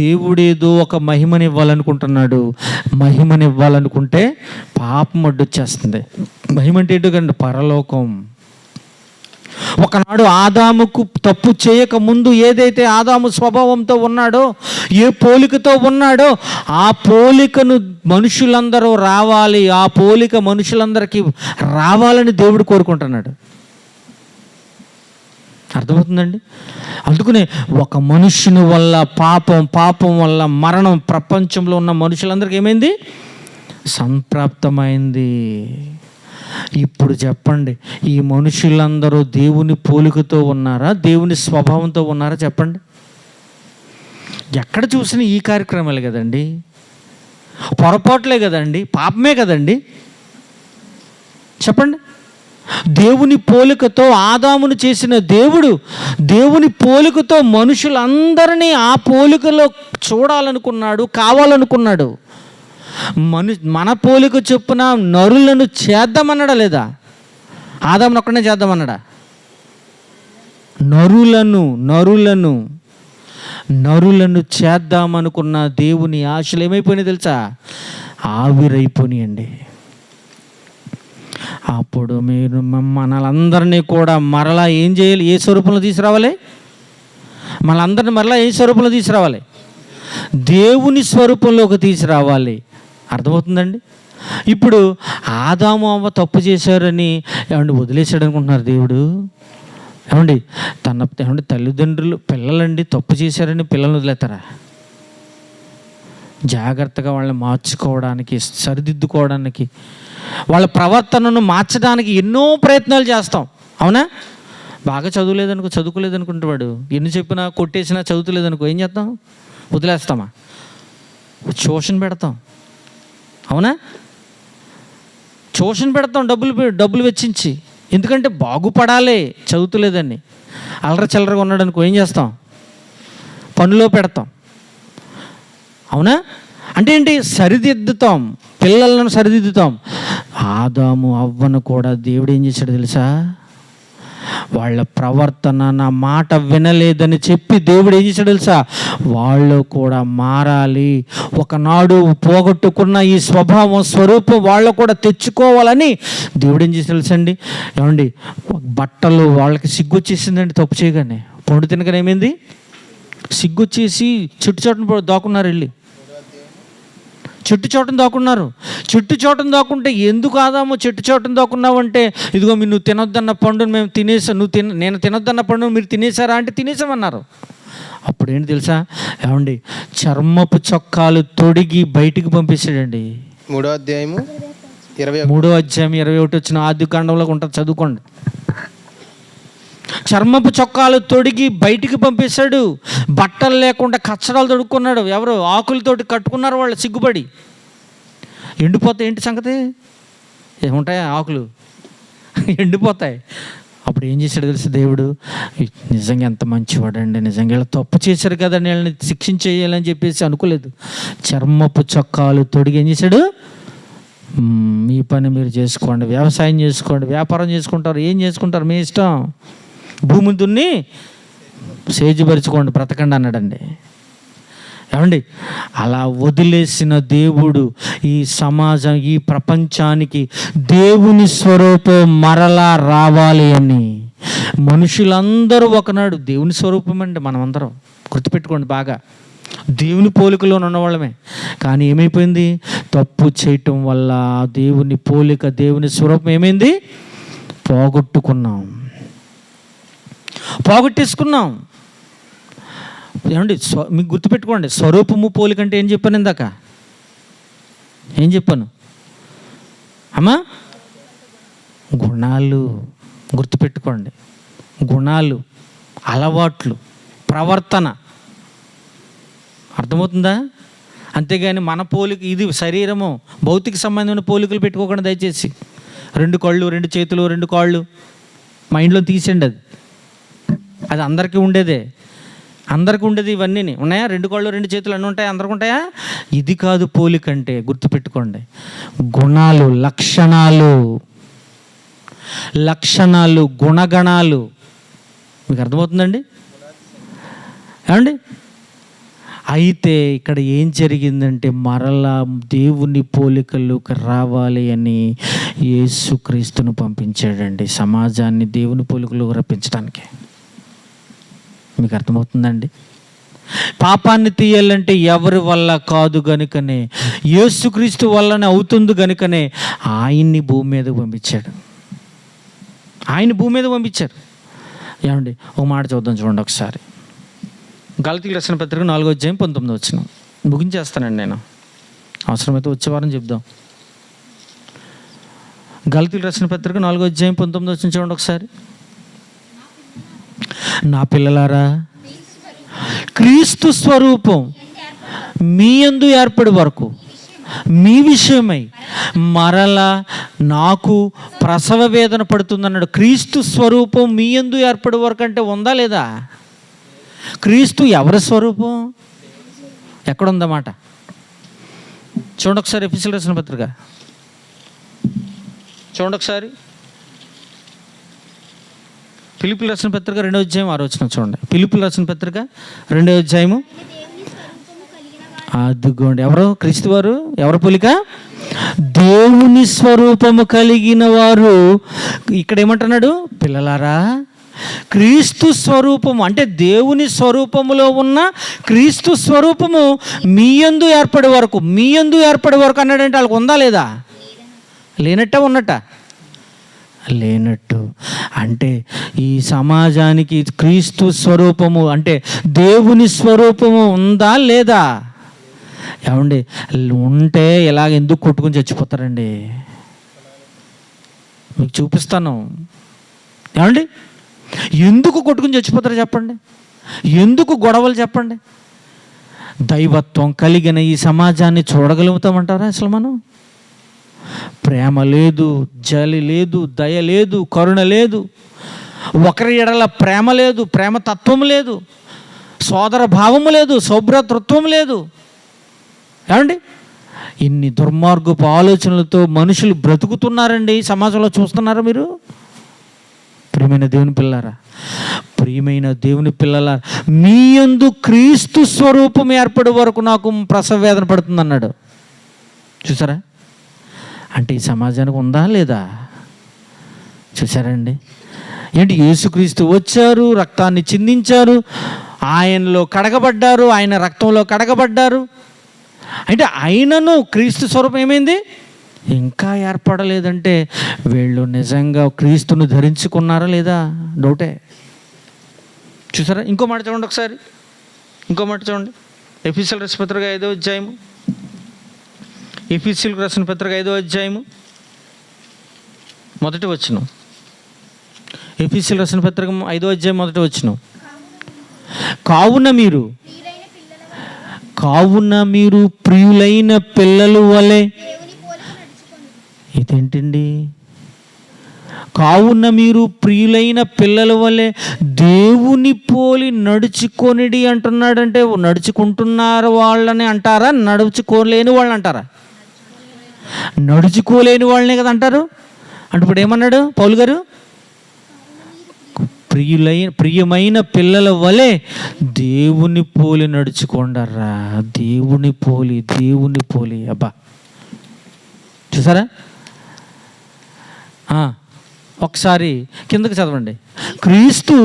దేవుడేదో ఒక మహిమని ఇవ్వాలనుకుంటున్నాడు. మహిమని ఇవ్వాలనుకుంటే పాపం అడ్డొచ్చేస్తుంది. మహిమ అంటే ఏంటో కండి, పరలోకం. ఒకనాడు ఆదాముకు తప్పు చేయక ముందు ఏదైతే ఆదాము స్వభావంతో ఉన్నాడో, ఏ పోలికతో ఉన్నాడో, ఆ పోలికను మనుషులందరూ రావాలి, ఆ పోలిక మనుషులందరికీ రావాలని దేవుడు కోరుకుంటున్నాడు. అర్థమవుతుందండి? అందుకనే ఒక మనుషుని వల్ల పాపం వల్ల మరణం ప్రపంచంలో ఉన్న మనుషులందరికీ ఏమైంది? సంప్రాప్తమైంది. ఇప్పుడు చెప్పండి, ఈ మనుషులందరూ దేవుని పోలికతో ఉన్నారా, దేవుని స్వభావంతో ఉన్నారా? చెప్పండి. ఎక్కడ చూసినా ఈ కార్యక్రమాలు కదండి, పొరపాట్లే కదండి, పాపమే కదండి. చెప్పండి. దేవుని పోలికతో ఆదామును చేసిన దేవుడు దేవుని పోలికతో మనుషులందరినీ ఆ పోలికలో చూడాలనుకున్నాడు, కావాలనుకున్నాడు. మన పోలిక చొప్పున నరులను చేద్దామన్నాడా లేదా? ఆదామును ఒక్కనే చేద్దామన్నాడా? నరులను చేద్దామనుకున్న దేవుని ఆశలు ఏమైపోయినాయి తెలుసా? ఆవిరైపోయినాయండి. అప్పుడు మీరు మనలందరినీ కూడా మరలా ఏం చేయాలి? ఏ స్వరూపంలో తీసుకురావాలి? మనందరినీ మరలా ఏ స్వరూపంలో తీసుకురావాలి? దేవుని స్వరూపంలోకి తీసుకురావాలి. అర్థమవుతుందండి? ఇప్పుడు ఆదాము అవ్వ తప్పు చేశారని ఏమండి వదిలేశాడు అనుకుంటున్నారు దేవుడు? ఏమండి తల్లిదండ్రులు పిల్లలండి తప్పు చేశారని పిల్లల్ని వదిలేస్తారా? జాగ్రత్తగా వాళ్ళని మార్చుకోవడానికి, సరిదిద్దుకోవడానికి, వాళ్ళ ప్రవర్తనను మార్చడానికి ఎన్నో ప్రయత్నాలు చేస్తాం. అవునా? బాగా చదువుకోలేదనుకుంటే వాడు ఎన్ని చెప్పినా, కొట్టేసినా చదువుతలేదనుకో ఏం చేస్తాం? వదిలేస్తామా? ట్యూషన్ పెడతాం. అవునా? ట్యూషన్ పెడతాం, డబ్బులు వెచ్చించి. ఎందుకంటే బాగుపడాలి. చదువుతలేదని అల్లర చిల్లరగా ఉన్నాడు అనుకో ఏం చేస్తాం? పనిలో పెడతాం. అవునా? అంటే ఏంటి? సరిదిద్దుతాం, పిల్లలను సరిదిద్దుతాం. ఆదాము అవ్వను కూడా దేవుడు ఏం చేశాడు తెలుసా? వాళ్ళ ప్రవర్తన, నా మాట వినలేదని చెప్పి దేవుడు ఏం చేశాడు తెలుసా? వాళ్ళు కూడా మారాలి, ఒకనాడు పోగొట్టుకున్న ఈ స్వరూపం వాళ్ళు కూడా తెచ్చుకోవాలని దేవుడు ఏం చేశాడు తెలుసండి? ఏమండి, బట్టలు వాళ్ళకి సిగ్గు వచ్చేసిందండి తప్పు చేయగానే. పండు తినగానే ఏమైంది? సిగ్గు వచ్చేసి చెట్టు చోటను దాక్కున్నారు. వెళ్ళి చెట్టు చోటను దాక్కుంటే, ఎందుకు ఆదాము చెట్టు చోటను దాక్కున్నావంటే, ఇదిగో నువ్వు తినొద్దన్న పండును మేము తినేసాం, నేను తినొద్దన్న పండును మీరు తినేసారా అంటే తినేసామన్నారు. అప్పుడు ఏంటి తెలుసా? ఏమండి, చర్మపు చొక్కాలు తొడిగి బయటికి పంపించాడండి. 3వ అధ్యాయం 21 వచ్చిన ఆదికాండంలో ఉంటుంది, చదువుకోండి. చర్మపు చొక్కాలు తొడిగి బయటికి పంపేశాడు. బట్టలు లేకుండా కచ్చడాలు తొడుక్కున్నాడు. ఎవరు? ఆకులతోటి కట్టుకున్నారు వాళ్ళు సిగ్గుపడి. ఎండిపోతాయి. ఏంటి సంగతి? ఏముంటాయా? ఆకులు ఎండిపోతాయి. అప్పుడు ఏం చేశాడు తెలుసు దేవుడు? నిజంగా ఎంత మంచివాడండి, నిజంగా ఇలా తప్పు చేశారు కదా, వీళ్ళని శిక్షించేయాలని చెప్పేసి అనుకోలేదు. చర్మపు చొక్కాలు తొడిగి ఏం చేశాడు? మీ పని మీరు చేసుకోండి, వ్యవసాయం చేసుకోండి, వ్యాపారం చేసుకుంటారు, ఏం చేసుకుంటారు మీ ఇష్టం, భూమి దున్ని సేజుపరుచుకోండి, బ్రతకండి అన్నాడండి. ఏమండి, అలా వదిలేసిన దేవుడు ఈ సమాజం, ఈ ప్రపంచానికి దేవుని స్వరూపం మరలా రావాలి అని మనుషులందరూ ఒకనాడు దేవుని స్వరూపం అండి. మనమందరం గుర్తుపెట్టుకోండి బాగా, దేవుని పోలికలో ఉన్నవాళ్ళమే. కానీ ఏమైపోయింది? తప్పు చేయటం వల్ల దేవుని పోలిక, దేవుని స్వరూపం ఏమైంది? పోగొట్టేసుకున్నాం. ఏమండి, మీకు గుర్తుపెట్టుకోండి, స్వరూపము పోలిక అంటే ఏం చెప్పాను ఇందాక? ఏం చెప్పాను అమ్మా? గుణాలు. గుర్తుపెట్టుకోండి, గుణాలు, అలవాట్లు, ప్రవర్తన. అర్థమవుతుందా? అంతేగాని మన పోలిక, ఇది శరీరము, భౌతిక సంబంధమైన పోలికలు పెట్టుకోకుండా దయచేసి. 2 కళ్ళు, 2 చేతులు, 2 కాళ్ళు మైండ్లో తీసేయండి. అది అందరికీ ఉండేదే, అందరికీ ఉండేది. ఇవన్నీ ఉన్నాయా? 2 కళ్ళు 2 చేతులు అన్నీ ఉంటాయా? అందరికీ ఉంటాయా? ఇది కాదు పోలిక అంటే. గుర్తుపెట్టుకోండి, గుణాలు, లక్షణాలు, గుణగణాలు. మీకు అర్థమవుతుందండి? ఏమండి, అయితే ఇక్కడ ఏం జరిగిందంటే మరలా దేవుని పోలికలోకి రావాలి అని యేసుక్రీస్తును పంపించాడండి, సమాజాన్ని దేవుని పోలికలోకి రప్పించడానికి. మీకు అర్థమవుతుందండి? పాపాన్ని తీయాలంటే ఎవరి వల్ల కాదు గనుకనే, యేసుక్రీస్తు వల్లనే అవుతుంది గనుకనే ఆయన్ని భూమి మీదకు పంపించారు. ఏమండి, ఒక మాట చూద్దాం, చూడండి ఒకసారి. గలతీయులకు రాసిన పత్రిక 4:19 ముగించేస్తానండి నేను, అవసరమైతే వచ్చే వారం చెప్దాం. గలతీయులకు రాసిన పత్రిక 4:19 చూడండి ఒకసారి. నా పిల్లలారా, క్రీస్తు స్వరూపం మీ యందు ఏర్పడే వరకు మీ విషయమై మరలా నాకు ప్రసవ వేదన పడుతుందన్నాడు. క్రీస్తు స్వరూపం మీ యందు ఏర్పడే వరకు అంటే ఉందా లేదా? క్రీస్తు ఎవరి స్వరూపం? ఎక్కడుందన్నమాట? చూడండి ఒకసారి ఎఫెసీయులకు రాసిన పత్రిక, చూడండి ఒకసారి. ఫిలిప్పీయులకు రాసిన పత్రిక 2:6 చూడండి. ఫిలిప్పీయులకు రాసిన పత్రిక 2:6. అదిగోండి, ఎవరు? క్రీస్తు వారు ఎవరి పోలిక? దేవుని స్వరూపము కలిగిన వారు. ఇక్కడ ఏమంటున్నాడు? పిల్లలారా, క్రీస్తు స్వరూపము అంటే దేవుని స్వరూపములో ఉన్న క్రీస్తు స్వరూపము మీ యందు ఏర్పడే వరకు అన్నాడంటే వాళ్ళకి ఉందా లేదా? లేనట్ట ఉన్నట్ట? లేనట్టు. అంటే ఈ సమాజానికి క్రీస్తు స్వరూపము అంటే దేవుని స్వరూపము ఉందా లేదా? ఏమండి, ఉంటే ఇలాగ ఎందుకు కొట్టుకుని చచ్చిపోతారండి? మీకు చూపిస్తాను. ఏమండి, ఎందుకు కొట్టుకుని చచ్చిపోతారో చెప్పండి, ఎందుకు గొడవలు చెప్పండి? దైవత్వం కలిగిన ఈ సమాజాన్ని చూడగలుగుతామంటారా అసలు మనం? ప్రేమ లేదు, జాలి లేదు, దయ లేదు, కరుణ లేదు, ఒకరి ఎడల ప్రేమ లేదు, ప్రేమ తత్వం లేదు, సోదర భావము లేదు, సౌభ్రతృత్వం లేదు. ఏమండి, ఇన్ని దుర్మార్గపు ఆలోచనలతో మనుషులు బ్రతుకుతున్నారండి సమాజంలో. చూస్తున్నారా మీరు? ప్రియమైన దేవుని పిల్లలారా, మీ యందు క్రీస్తు స్వరూపం ఏర్పడే వరకు నాకు ప్రసవ వేదన పడుతుంది అన్నాడు. చూసారా? అంటే ఈ సమాజానికి ఉందా లేదా? చూసారండి? ఏంటి, యేసుక్రీస్తు వచ్చారు, రక్తాన్ని చిందించారు, ఆయనలో కడగబడ్డారు, ఆయన రక్తంలో కడగబడ్డారు. అంటే ఆయనను క్రీస్తు స్వరూపం ఏమైంది? ఇంకా ఏర్పడలేదంటే వీళ్ళు నిజంగా క్రీస్తును ధరించుకున్నారా లేదా? డౌటే. చూసారా? ఇంకో మాట చూడండి ఒకసారి, ఇంకో మాట చూడండి. ఎఫెసీయులకు రాసిన పత్రిక 5వ అధ్యాయము, ఎఫెసీయులకు రాసిన పత్రిక 5వ అధ్యాయము 1వ వచనం. ఎఫెసీయులకు రాసిన పత్రిక 5వ అధ్యాయం 1వ వచనం. కావున మీరు ప్రియులైన పిల్లలు వలె. ఇదేంటండి? కావున మీరు ప్రియులైన పిల్లల వలె దేవుని పోలి నడుచుకొనిడి అంటున్నాడంటే నడుచుకుంటున్నారు వాళ్ళని అంటారా? నడుచుకోలేని వాళ్ళని అంటారా? నడుచుకోలేని వాళ్ళనే కదా అంటారు. అంటే ఇప్పుడు ఏమన్నాడు పౌలు గారు? ప్రియమైన పిల్లల వలె దేవుని పోలి నడుచుకోండర్రా. దేవుని పోలి. అబ్బా, చూసారా? ఒకసారి కిందకి చదవండి. క్రీస్తు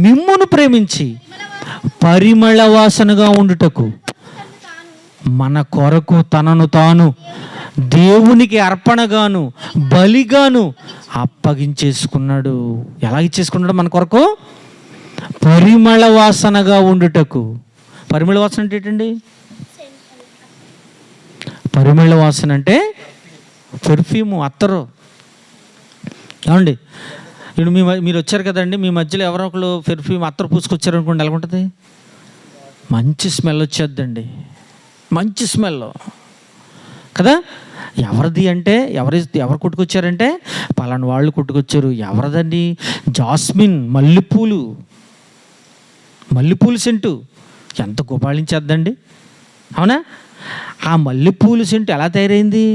మిమ్మును ప్రేమించి పరిమళ వాసనగా ఉండుటకు మన కొరకు తనను తాను దేవునికి అర్పణగాను బలిగాను అప్పగించేసుకున్నాడు. ఎలా ఇచ్చేసుకున్నాడు? మన కొరకు పరిమళ వాసనగా ఉండుటకు. పరిమళ వాసన అంటే ఏంటండి? పరిమళ వాసన అంటే పెర్ఫ్యూము, అత్తరు. ఏమండి, ఇప్పుడు మీరు వచ్చారు కదండి, మీ మధ్యలో ఎవరో ఒకరు పెర్ఫ్యూమ్ అత్తరు పూసుకొచ్చారు అనుకోండి, ఎలాగుంటుంది? మంచి స్మెల్ వచ్చేద్దండి, మంచి స్మెల్ కదా. ఎవరిది అంటే ఎవరు కొట్టుకొచ్చారంటే పలానా వాళ్ళు కొట్టుకొచ్చారు. ఎవరిదండి? జాస్మిన్, మల్లెపూలు సెంటు ఎంత గుబాళించేద్దండి, అవునా? ఆ మల్లెపూలు సెంటు ఎలా తయారైంది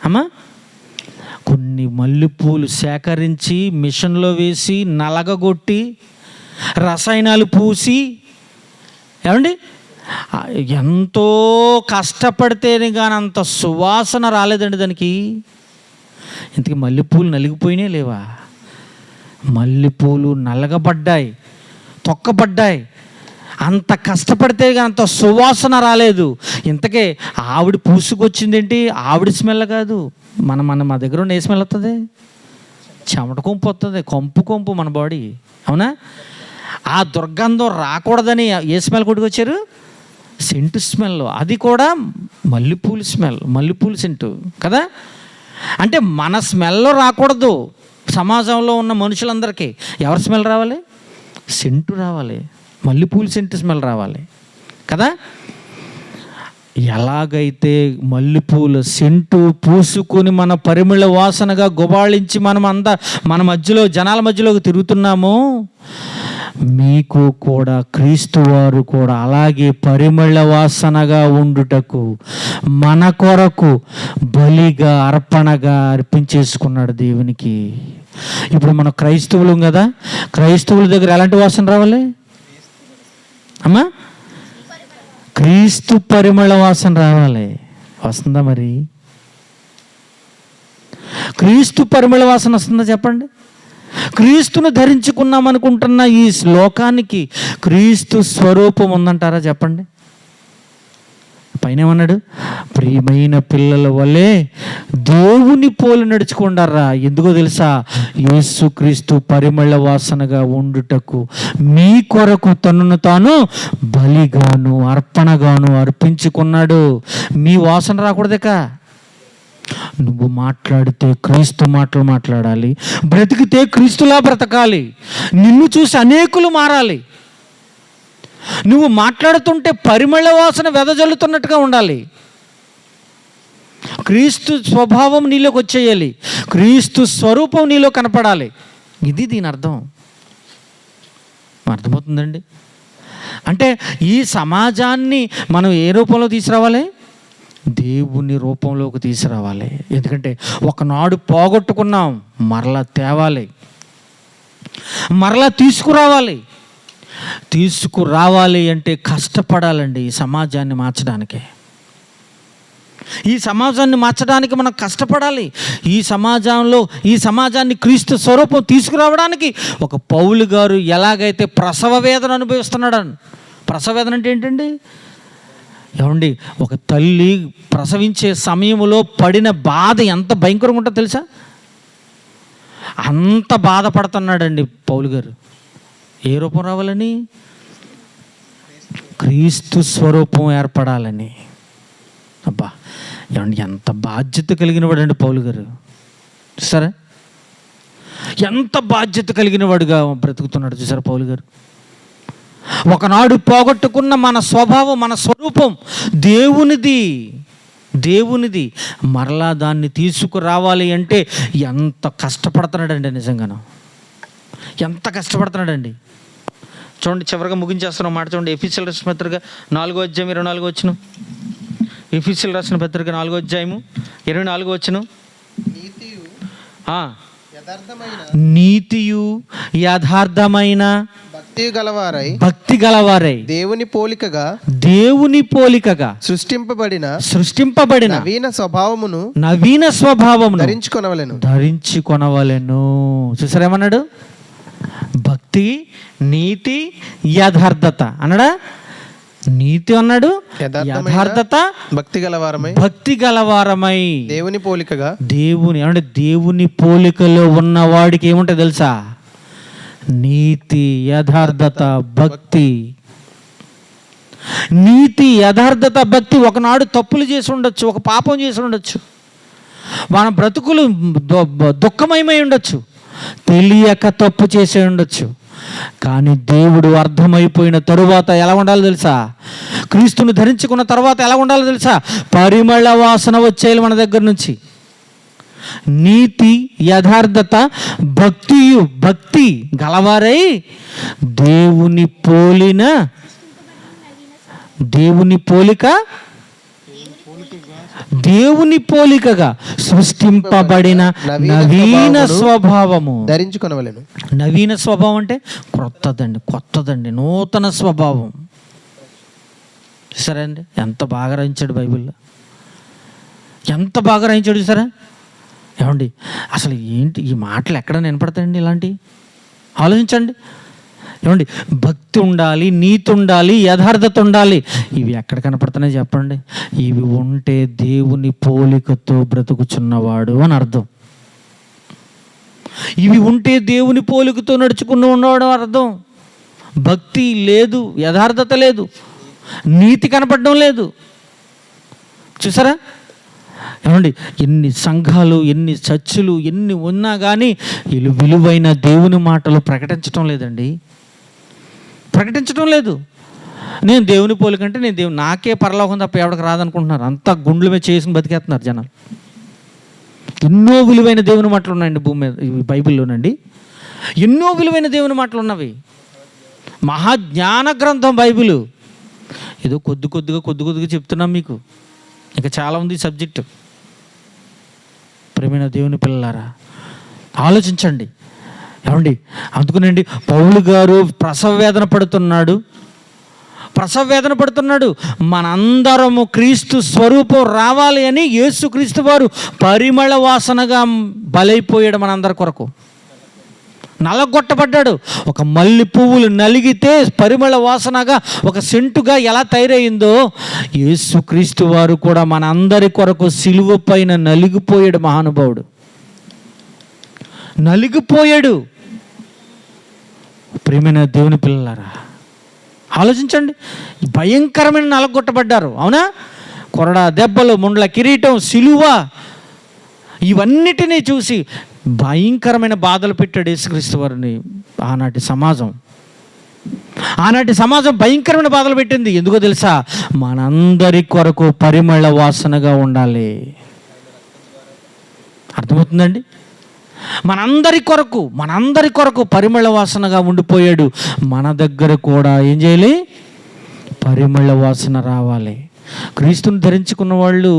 అమ్మా? కొన్ని మల్లెపూలు సేకరించి మిషన్లో వేసి నలగగొట్టి రసాయనాలు పూసి, ఏమండి, ఎంతో కష్టపడితేనే కానీ అంత సువాసన రాలేదండి దానికి. ఇంతకీ మల్లెపూలు నలిగిపోయినాయి లేవా? మల్లెపూలు నలగబడ్డాయి, తొక్కబడ్డాయి. అంత కష్టపడితే అంత సువాసన రాలేదు. ఇంతకే ఆవిడ పూసుకొచ్చింది ఏంటి? ఆవిడ స్మెల్ కాదు. మా దగ్గర ఉన్న ఏ స్మెల్ వస్తుంది? చెమట కొంపు వస్తుంది, కొంపు మన బాడీ, అవునా? ఆ దుర్గంధం రాకూడదని ఏ స్మెల్ కొట్టుకొచ్చారు? Scent smell. అది కూడా మల్లెపూలు స్మెల్, మల్లెపూలు సెంటు కదా. అంటే మన స్మెల్ రాకూడదు. సమాజంలో ఉన్న మనుషులందరికీ ఎవరి స్మెల్ రావాలి? సెంటు రావాలి, మల్లెపూలు సెంటు స్మెల్ రావాలి కదా. ఎలాగైతే మల్లెపూల సెంటు పూసుకొని మన పరిమళ వాసనగా గుబాళించి మన మధ్యలో జనాల మధ్యలోకి తిరుగుతున్నామో, మీకు కూడా క్రీస్తు వారు కూడా అలాగే పరిమళ వాసనగా ఉండుటకు మన కొరకు బలిగా అర్పణగా అర్పించేసుకున్నాడు దేవునికి. ఇప్పుడు మనం క్రైస్తవులం కదా, క్రైస్తవుల దగ్గర ఎలాంటి వాసన రావాలి అమ్మా? క్రీస్తు పరిమళ వాసన రావాలి. వస్తుందా మరి? క్రీస్తు పరిమళ వాసన వస్తుందా చెప్పండి? క్రీస్తును ధరించుకున్నాం అనుకుంటున్న ఈ లోకానికి క్రీస్తు స్వరూపం ఉందంటారా చెప్పండి? పైన ఏమన్నాడు? ప్రియమైన పిల్లల వలె దేవుని పోలి నడుచుకుంటారా. ఎందుకో తెలుసా? యేసుక్రీస్తు పరిమళ వాసనగా ఉండుటకు మీ కొరకు తనను తాను బలిగాను అర్పణగాను అర్పించుకున్నాడు. మీ వాసన రాకూడదేక. నువ్వు మాట్లాడితే క్రీస్తు మాటలు మాట్లాడాలి, బ్రతికితే క్రీస్తులా బ్రతకాలి. నిన్ను చూసి అనేకులు మారాలి. నువ్వు మాట్లాడుతుంటే పరిమళ వాసన వెదజల్లుతున్నట్టుగా ఉండాలి. క్రీస్తు స్వభావం నీలోకి వచ్చేయాలి, క్రీస్తు స్వరూపం నీలో కనపడాలి. ఇది దీని అర్థం. అర్థమవుతుందండి? అంటే ఈ సమాజాన్ని మనం ఏ రూపంలో తీసుకురావాలి? దేవుని రూపంలోకి తీసుకురావాలి. ఎందుకంటే ఒకనాడు పోగొట్టుకున్నాం, మరలా తేవాలి, మరలా తీసుకురావాలి అంటే కష్టపడాలండి. ఈ సమాజాన్ని మార్చడానికి, ఈ సమాజాన్ని మార్చడానికి మనం కష్టపడాలి. ఈ సమాజాన్ని క్రీస్తు స్వరూపం తీసుకురావడానికి ఒక పౌలు గారు ఎలాగైతే ప్రసవ వేదన అనుభవిస్తున్నాడు. ప్రసవ వేదన అంటే ఏంటండి? ఏమండి, ఒక తల్లి ప్రసవించే సమయంలో పడిన బాధ ఎంత భయంకరంగా ఉంటుందో తెలుసా? అంత బాధపడుతున్నాడండి పౌలు గారు. ఏ రూపం రావాలని? క్రీస్తు స్వరూపం ఏర్పడాలని. అబ్బా, ఏమండి, ఎంత బాధ్యత కలిగిన వాడండి పౌలు గారు. చూసారా ఎంత బాధ్యత కలిగిన వాడుగా బ్రతుకుతున్నాడు? చూసారా పౌలు గారు? ఒకనాడు పోగొట్టుకున్న మన స్వభావం, మన స్వరూపం దేవునిది మరలా దాన్ని తీసుకురావాలి అంటే ఎంత కష్టపడుతున్నాడండి. నిజంగాను ఎంత కష్టపడుతున్నాడండి. చూడండి, చివరిగా ముగించేస్తున్నాం మాట చూడండి. ఎఫెసీయులకు రాసిన పత్రిక 4వ అధ్యాయం 24వ వచనం. ఎఫెసీయులకు రాసిన పత్రిక 4వ అధ్యాయము 24వ వచనం. నీతియు యథార్థమైన భక్తి గలవారై దేవుని పోలికగా సృష్టింపబడిన నవీన స్వభావమును ధరించుకొనవలెను. చూసారేమన్నాడు? భక్తి, నీతి, యథార్థత అన్నాడా? నీతి అన్నాడు, యథార్థత, భక్తి గలవారమై దేవుని పోలికలో ఉన్నవాడికి ఏముంటుంది తెలుసా? నీతి, యథార్థత, భక్తి. నీతి, యథార్థత, భక్తి. ఒకనాడు తప్పులు చేసి ఉండొచ్చు, ఒక పాపం చేసి ఉండొచ్చు, మన బ్రతుకులు దుఃఖమయమై ఉండొచ్చు, తెలియక తప్పు చేసే ఉండొచ్చు. కానీ దేవుడు అర్థమైపోయిన తరువాత ఎలా ఉండాలో తెలుసా? క్రీస్తుని ధరించుకున్న తర్వాత ఎలా ఉండాలో తెలుసా? పరిమళ వాసన వచ్చేయాలి మన దగ్గర నుంచి. నీతి, యథార్థత, భక్తి గలవారై దేవుని పోలికగా సృష్టింపబడిన నవీన స్వభావము ధరించుకొనవలెను. నవీన స్వభావం అంటే కొత్తదండి, నూతన స్వభావం. సరే అండి, ఎంత బాగా రాయించాడు బైబిల్లో, ఎంత బాగా రాయించాడు చూసారా? ఏమండి అసలు ఏంటి ఈ మాటలు ఎక్కడ వినపడతాయండి? ఇలాంటివి ఆలోచించండి. ఏమండి భక్తి ఉండాలి, నీతి ఉండాలి, యథార్థత ఉండాలి. ఇవి ఎక్కడ కనపడుతున్నాయి చెప్పండి? ఇవి ఉంటే దేవుని పోలికతో బ్రతుకుచున్నవాడు అని అర్థం. ఇవి ఉంటే దేవుని పోలికతో ఉన్నవాడు అర్థం. భక్తి లేదు, యథార్థత లేదు, నీతి కనపడడం లేదు. చూసారా? ఏమండి ఎన్ని సంఘాలు, ఎన్ని చర్చులు, ఎన్ని ఉన్నా కానీ విలువైన దేవుని మాటలు ప్రకటించడం లేదండి, ప్రకటించడం లేదు. నేను దేవుని పోలికంటే నాకే పరలోకం తప్ప ఎవరికి రాదనుకుంటున్నారు. అంతా గుండ్ల మీద చేసుకుని బతికేస్తున్నారు జనాలు. ఎన్నో విలువైన దేవుని మాటలు ఉన్నాయండి భూమి మీద, బైబిల్లోనండి ఎన్నో విలువైన దేవుని మాటలు ఉన్నవి. మహాజ్ఞాన గ్రంథం బైబిల్. ఏదో కొద్ది కొద్దిగా చెప్తున్నాం మీకు, ఇంకా చాలా ఉంది సబ్జెక్టు. ప్రేమైన దేవుని పిల్లలారా ఆలోచించండి. ఏమండి అందుకునండి పౌలు గారు ప్రసవ వేదన పడుతున్నాడు. మనందరము క్రీస్తు స్వరూపం రావాలి అని యేసు క్రీస్తు వారు పరిమళ వాసనగా బలైపోయాడు మనందరి కొరకు. నలగొట్టబడ్డాడు. ఒక మల్లి పువ్వులు నలిగితే పరిమళ వాసనగా, ఒక సెంటుగా ఎలా తయారయిందో యేసు క్రీస్తు వారు కూడా మన అందరి కొరకు సిలువ పైన నలిగిపోయాడు. మహానుభావుడు నలిగిపోయాడు. ప్రియమైన దేవుని పిల్లలారా ఆలోచించండి. భయంకరమైన నలగొట్టబడ్డారు. అవునా? కొరడా దెబ్బలు, ముండ్ల కిరీటం, సిలువ, ఇవన్నిటినీ చూసి భయంకరమైన బాధలు పెట్టాడు యేసుక్రీస్తు వారిని ఆనాటి సమాజం భయంకరమైన బాధలు పెట్టింది. ఎందుకో తెలుసా? మనందరి కొరకు పరిమళ వాసనగా ఉండాలి. అర్థమవుతుందండి? మనందరి కొరకు పరిమళ వాసనగా ఉండిపోయాడు. మన దగ్గర కూడా ఏం చేయాలి? పరిమళ వాసన రావాలి. క్రీస్తుని ధరించుకున్న వాళ్ళు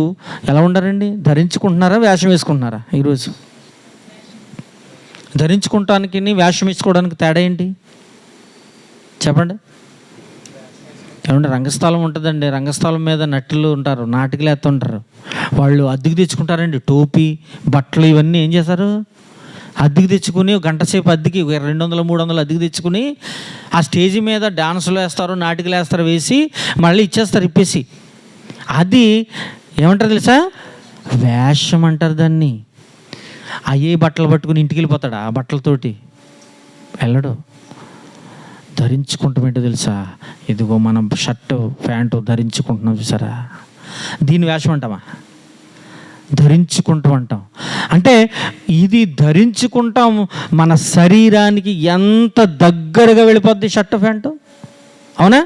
ఎలా ఉండారండి? ధరించుకుంటున్నారా, వేషం వేసుకుంటున్నారా? ఈరోజు ధరించుకుంటానికి వేషం వేసుకోవడానికి తేడా ఏంటి చెప్పండి? ఏమంటే రంగస్థలం ఉంటుందండి, రంగస్థలం మీద నటులు ఉంటారు, నాటికలు వేస్తుంటారు. వాళ్ళు అద్దెకు తెచ్చుకుంటారండి. టోపీ, బట్టలు ఇవన్నీ ఏం చేస్తారు? అద్దెకు తెచ్చుకుని గంట సేపు అద్దెకి 200-300 అద్దెకు తెచ్చుకుని ఆ స్టేజి మీద డాన్సులు వేస్తారు, నాటికలు వేస్తారు, వేసి మళ్ళీ ఇచ్చేస్తారు ఇప్పేసి. అది ఏమంటారు తెలుసా? వేషం అంటారు దాన్ని. అయ్యే బట్టలు పట్టుకుని ఇంటికి వెళ్ళిపోతాడు. ఆ బట్టలతోటి వెళ్ళడు. ధరించుకుంటాం ఏంటో తెలుసా? ఇదిగో మనం షర్టు ప్యాంటు ధరించుకుంటున్నాం చూసారా? దీని వేషం అంటామా? ధరించుకుంటాం అంటాం. అంటే ఇది ధరించుకుంటాం, మన శరీరానికి ఎంత దగ్గరగా వెళ్ళిపోద్ది షర్టు ప్యాంటు. అవునా?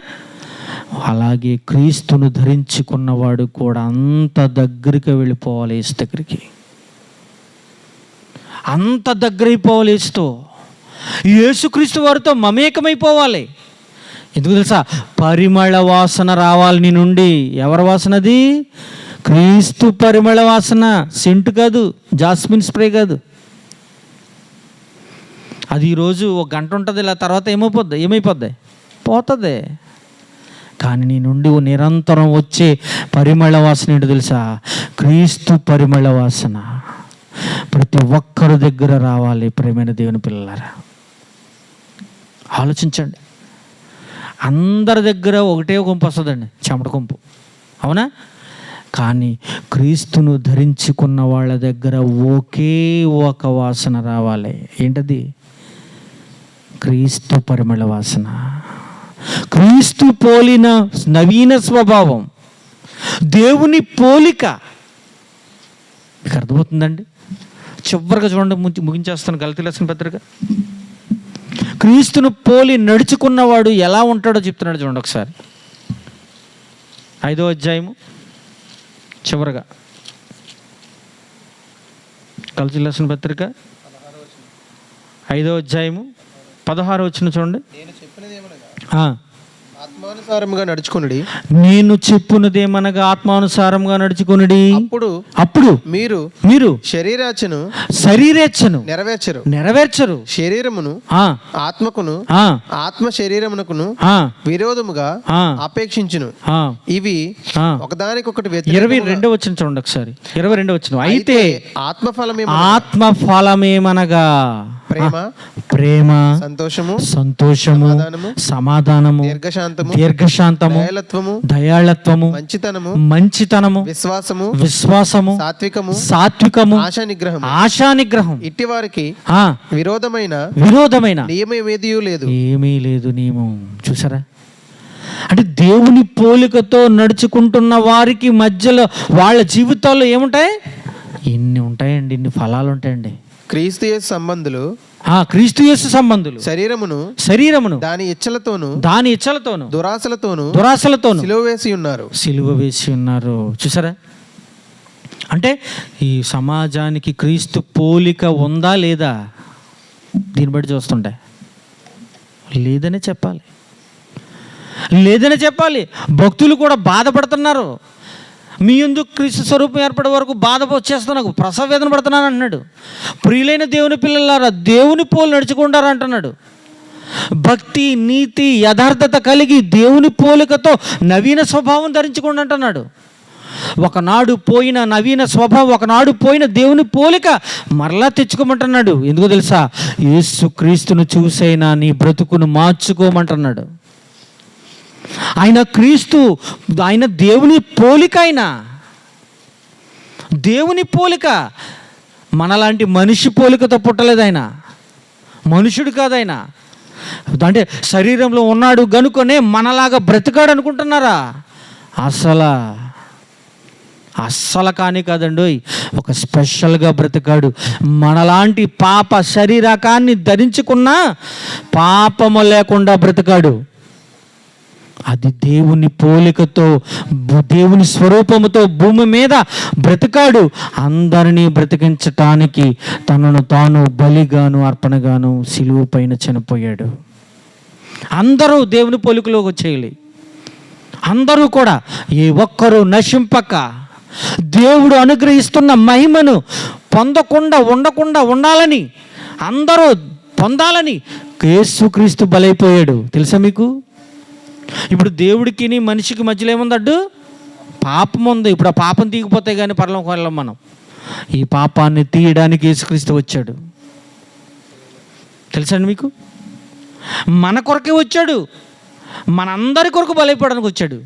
అలాగే క్రీస్తును ధరించుకున్నవాడు కూడా అంత దగ్గరికి వెళ్ళిపోవాలి. యేసు దగ్గరికి అంత దగ్గరైపోవాలి. యేసుక్రీస్తు వారితో మమేకమైపోవాలి. ఎందుకు తెలుసా? పరిమళ వాసన రావాలి నీ నుండి. ఎవరి వాసనది? క్రీస్తు పరిమళ వాసన. సెంటు కాదు, జాస్మిన్ స్ప్రే కాదు. అది ఈరోజు ఒక గంట ఉంటుంది, ఇలా తర్వాత ఏమైపోద్ది పోతుంది. కానీ నీ నుండి నిరంతరం వచ్చే పరిమళ వాసన ఏంటో తెలుసా? క్రీస్తు పరిమళ వాసన ప్రతి ఒక్కరి దగ్గర రావాలి. ప్రేమైన దేవుని పిల్లలారా, ఆలోచించండి. అందరి దగ్గర ఒకటే గుంపు వస్తుందండి, చెమట గుంపు, అవునా? కానీ క్రీస్తును ధరించుకున్న వాళ్ళ దగ్గర ఒకే ఒక వాసన రావాలి. ఏంటది? క్రీస్తు పరిమళ వాసన. క్రీస్తు పోలిన నవీన స్వభావం, దేవుని పోలిక. మీకు అర్థమవుతుందండి? చివరిగా చూడండి, ముగించేస్తాను గలతీ రాసిన పత్రిక. క్రీస్తును పోలి నడుచుకున్నవాడు ఎలా ఉంటాడో చెప్తున్నాడు చూడండి ఒకసారి. 5వ అధ్యాయము చివరగా, గలతీ రాసిన పత్రిక 5వ అధ్యాయము 16వ వచనం చూడండి. ఆత్మానుసారముగా నడుచుకునుడి. నేను చెప్పున్నదేమనగా ఆత్మానుసారంగా నడుచుకునుడి. అప్పుడు మీరు శరీరేచ్ఛను నెరవేర్చరు. శరీరమును ఆత్మకును, ఆత్మ శరీరమునకును విరోధముగా అపేక్షించును. ఇవి ఒకదానికొకటి వ్యతిరేకం. 22వ వచనం చూడండి ఒకసారి. 22వ వచనం. అయితే ఆత్మఫలమేమనగా ప్రేమ, సంతోషము, సమాధానము, దీర్ఘశాంతము, దయాళత్వము, మంచితనము, విశ్వాసము, సాత్వికము, ఆశానిగ్రహం. ఇట్టి వారికి విరోధమైన ఏమీ లేదు నియమం. చూసారా? అంటే దేవుని పోలికతో నడుచుకుంటున్న వారికి మధ్యలో వాళ్ళ జీవితాల్లో ఏముంటాయి? ఇన్ని ఉంటాయండి, ఇన్ని ఫలాలు ఉంటాయండి. క్రీస్తు యేసు సంబంధులు శరీరమును దాని ఇచ్చలతోను దురాశలతోను సిలువ వేసి ఉన్నారు. చూసారా? అంటే ఈ సమాజానికి క్రీస్తు పోలిక ఉందా లేదా? దీన్ని బట్టి చూస్తుంటే లేదనే చెప్పాలి. భక్తులు కూడా బాధపడుతున్నారు. మీ ఎందుకు క్రీస్తు స్వరూపం ఏర్పడే వరకు బాధ వచ్చేస్తున్నా, ప్రసవ వేదన పడుతున్నాను అంటున్నాడు. ప్రియులైన దేవుని పిల్లలారా, దేవుని పోలు నడుచుకుంటారు అంటున్నాడు. భక్తి, నీతి, యథార్థత కలిగి దేవుని పోలికతో నవీన స్వభావం ధరించుకోండి అంటున్నాడు. ఒకనాడు పోయిన నవీన స్వభావం, ఒకనాడు పోయిన దేవుని పోలిక మరలా తెచ్చుకోమంటున్నాడు. ఎందుకో తెలుసా? యేసు క్రీస్తును చూసైనా నీ బ్రతుకును మార్చుకోమంటున్నాడు. ఆయన క్రీస్తు, ఆయన దేవుని పోలిక. ఆయన దేవుని పోలిక, మనలాంటి మనిషి పోలికతో పుట్టలేదు. ఆయన మనుషుడు కాదు. ఆయన అంటే శరీరంలో ఉన్నాడు గనుకొనే మనలాగా బ్రతికాడు అనుకుంటున్నారా? అస్సలు కానీ కాదండి. ఒక స్పెషల్గా బ్రతికాడు. మనలాంటి పాప శరీరకాన్ని ధరించుకున్నా పాపము లేకుండా బ్రతికాడు. అది దేవుని పోలికతో, దేవుని స్వరూపముతో భూమి మీద బ్రతికాడు. అందరినీ బ్రతికించటానికి తనను తాను బలిగాను అర్పణగాను సిలువ పైన చనిపోయాడు. అందరూ దేవుని పోలికలోకి వచ్చేయాలి. అందరూ కూడా ఏ ఒక్కరూ నశింపక దేవుడు అనుగ్రహిస్తున్న మహిమను ఉండకుండా ఉండాలని, అందరూ పొందాలని యేసుక్రీస్తు బలైపోయాడు. తెలుసా మీకు? ఇప్పుడు దేవుడికి మనిషికి మధ్యలో ఏముంది? అడ్డు పాపం ఉంది. ఇప్పుడు ఆ పాపం తీయకపోతే కానీ పరలోకం వెళ్ళం మనం. ఈ పాపాన్ని తీయడానికి యేసుక్రీస్తు వచ్చాడు. తెలుసండి మీకు? మన కొరకే వచ్చాడు, మనందరి కొరకు బలైపోవడానికి వచ్చాడు.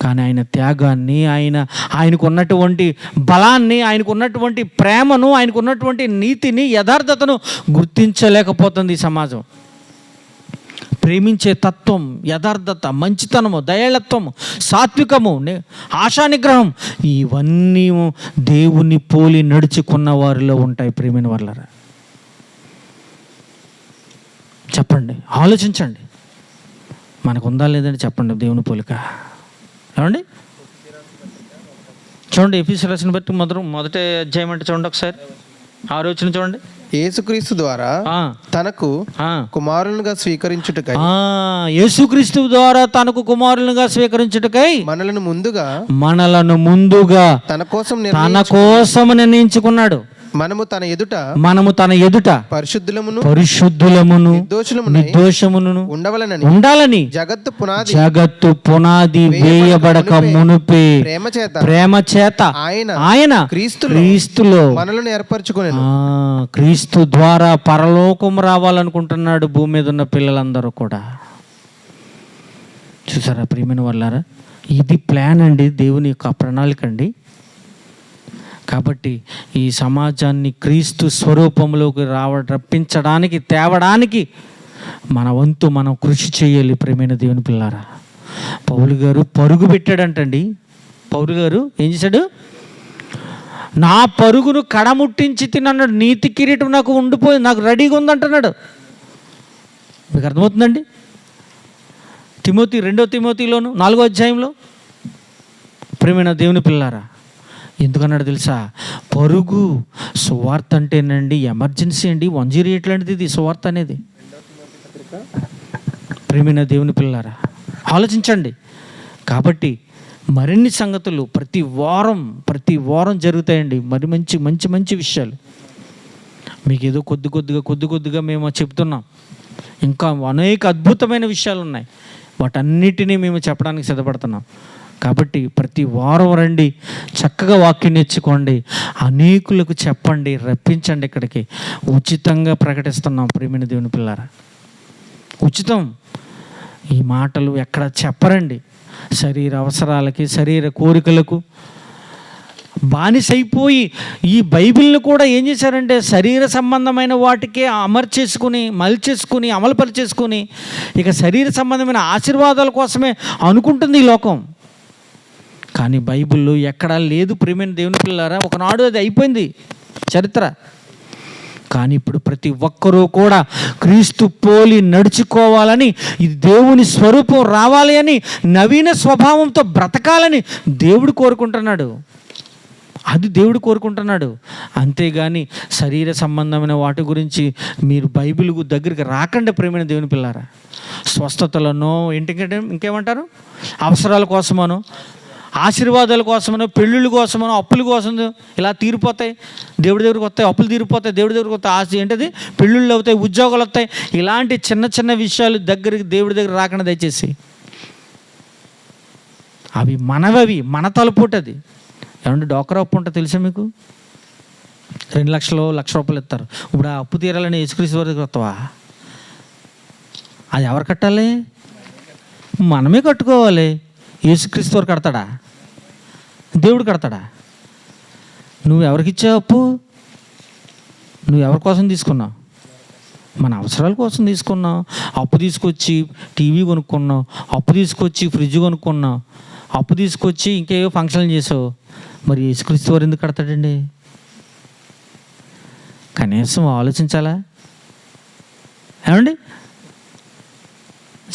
కానీ ఆయన త్యాగాన్ని, ఆయనకు ఉన్నటువంటి బలాన్ని, ఆయనకు ఉన్నటువంటి ప్రేమను, ఆయనకు ఉన్నటువంటి నీతిని, యథార్థతను గుర్తించలేకపోతుంది ఈ సమాజం. ప్రేమించే తత్వం, యథార్థత, మంచితనము, దయాళత్వము, సాత్వికము, ఆశానిగ్రహం, ఇవన్నీ దేవుని పోలి నడుచుకున్న వారిలో ఉంటాయి. ప్రేమైన వాళ్ళరా, చెప్పండి, ఆలోచించండి. మనకు ఉందా లేదని చెప్పండి దేవుని పోలిక. ఏమండి? చూడండి, ఎఫెసీయులకు రాసిన బట్టి మొదటి అధ్యాయం అంటే చూడండి ఒకసారి, 6వ వచనం చూడండి. యేసుక్రీస్తు ద్వారా తనకు కుమారులుగా స్వీకరించుటకై, యేసుక్రీస్తు ద్వారా తనకు కుమారులుగా స్వీకరించుటకై మనలను ముందుగా తన కోసం నిర్ణయించుకున్నాడు. మనము తన ఎదుట పరిశుద్ధులమును నిర్దోషమును ఉండాలని జగత్తు పునాది వేయబడక మునుపే ప్రేమ చేత ఆయన క్రీస్తులో మనలను ఏర్పరచుకునేను. క్రీస్తు ద్వారా పరలోకం రావాలనుకుంటున్నాడు భూమి మీద ఉన్న పిల్లలందరూ కూడా. చూసారా ప్రియమైన వాళ్ళారా, ఇది ప్లాన్ అండి, దేవుని యొక్క ప్రణాళిక అండి. కాబట్టి ఈ సమాజాన్ని క్రీస్తు స్వరూపంలోకి రప్పించడానికి తేవడానికి మన వంతు మనం కృషి చేయాలి ప్రియమైన దేవుని పిల్లారా. పౌలు గారు పరుగు పెట్టాడంటండి. పౌలు గారు ఏం చేశాడు? నా పరుగును కడముట్టించి తినన్నాడు, నీతి కిరీటం నాకు ఉండిపోయి నాకు రెడీగా ఉందంటున్నాడు. మీకు అర్థమవుతుందండి? రెండో తిమోతిలోను 4వ అధ్యాయంలో ప్రియమైన దేవుని పిల్లారా, ఎందుకన్నాడు తెలుసా? పరుగు సువార్త అంటేనండి ఎమర్జెన్సీ అండి, 108 లాంటిది ఇది సువార్త అనేది. ప్రియమైన దేవుని పిల్లారా ఆలోచించండి. కాబట్టి మరిన్ని సంగతులు ప్రతి వారం జరుగుతాయండి. మరి మంచి మంచి విషయాలు మీకు ఏదో కొద్దిగా మేము చెప్తున్నాం. ఇంకా అనేక అద్భుతమైన విషయాలు ఉన్నాయి, వాటన్నిటినీ మేము చెప్పడానికి సిద్ధపడుతున్నాం. కాబట్టి ప్రతి వారం రండి, చక్కగా వాక్యం నేర్చుకోండి, అనేకులకు చెప్పండి, రప్పించండి. ఇక్కడికి ఉచితంగా ప్రకటిస్తున్నాం ప్రియమైన దేవుని పిల్లారా, ఉచితం. ఈ మాటలు ఎక్కడ చెప్పరండి. శరీర అవసరాలకి, శరీర కోరికలకు బానిసైపోయి ఈ బైబిల్ని కూడా ఏం చేశారంటే శరీర సంబంధమైన వాటికే మలిచేసుకుని అమలుపరిచేసుకుని ఇక శరీర సంబంధమైన ఆశీర్వాదాల కోసమే అనుకుంటుంది ఈ లోకం. కానీ బైబిల్లో ఎక్కడా లేదు ప్రియమైన దేవుని పిల్లారా. ఒకనాడు అది అయిపోయింది చరిత్ర. కానీ ఇప్పుడు ప్రతి ఒక్కరూ కూడా క్రీస్తు పోలి నడుచుకోవాలని, ఇది దేవుని స్వరూపం రావాలి అని, నవీన స్వభావంతో బ్రతకాలని దేవుడు కోరుకుంటున్నాడు. అది దేవుడు కోరుకుంటున్నాడు. అంతేగాని శరీర సంబంధమైన వాటి గురించి మీరు బైబిల్ దగ్గరికి రాకండి ప్రియమైన దేవుని పిల్లారా. స్వస్థతలను ఇంకేమంటారు, అవసరాల కోసమనో, ఆశీర్వాదాల కోసమనో, పెళ్ళిళ్ళ కోసమనో, అప్పుల కోసం ఇలా తీరిపోతాయి, దేవుడి దగ్గరికి వస్తాయి. అప్పులు తీరిపోతాయి, దేవుడి దగ్గరికి వస్తాయి. ఆశ ఏంటది, పెళ్ళిళ్ళు అవుతాయి, ఉద్యోగాలు వస్తాయి. ఇలాంటి చిన్న విషయాలు దేవుడి దగ్గర రాకుండా దయచేసి. అవి మన తలపోటది. ఏమంటే డోకరా అప్పు ఉంటుంది తెలుసా మీకు? 2 లక్షలు, ₹1,00,000 ఇస్తారు. ఇప్పుడు ఆ అప్పు తీరాలని యేసుక్రీస్తు వారి దగ్గర వస్తావా? అది ఎవరు కట్టాలి? మనమే కట్టుకోవాలి. యేసుక్రీస్తు వారు కడతాడా? దేవుడు కడతాడా? నువ్వు ఎవరికి ఇచ్చావు అప్పు? నువ్వు ఎవరి కోసం తీసుకున్నావు? మన అవసరాల కోసం తీసుకున్నావు. అప్పు తీసుకొచ్చి టీవీ కొనుక్కున్నావు, అప్పు తీసుకొచ్చి ఫ్రిడ్జ్ కొనుక్కున్నావు, అప్పు తీసుకొచ్చి ఇంకేవో ఫంక్షన్లు చేసావు. మరి యేసుక్రీస్తు వారు ఎందుకు కడతాడండి? కనీసం ఆలోచించాలా? ఏమండి,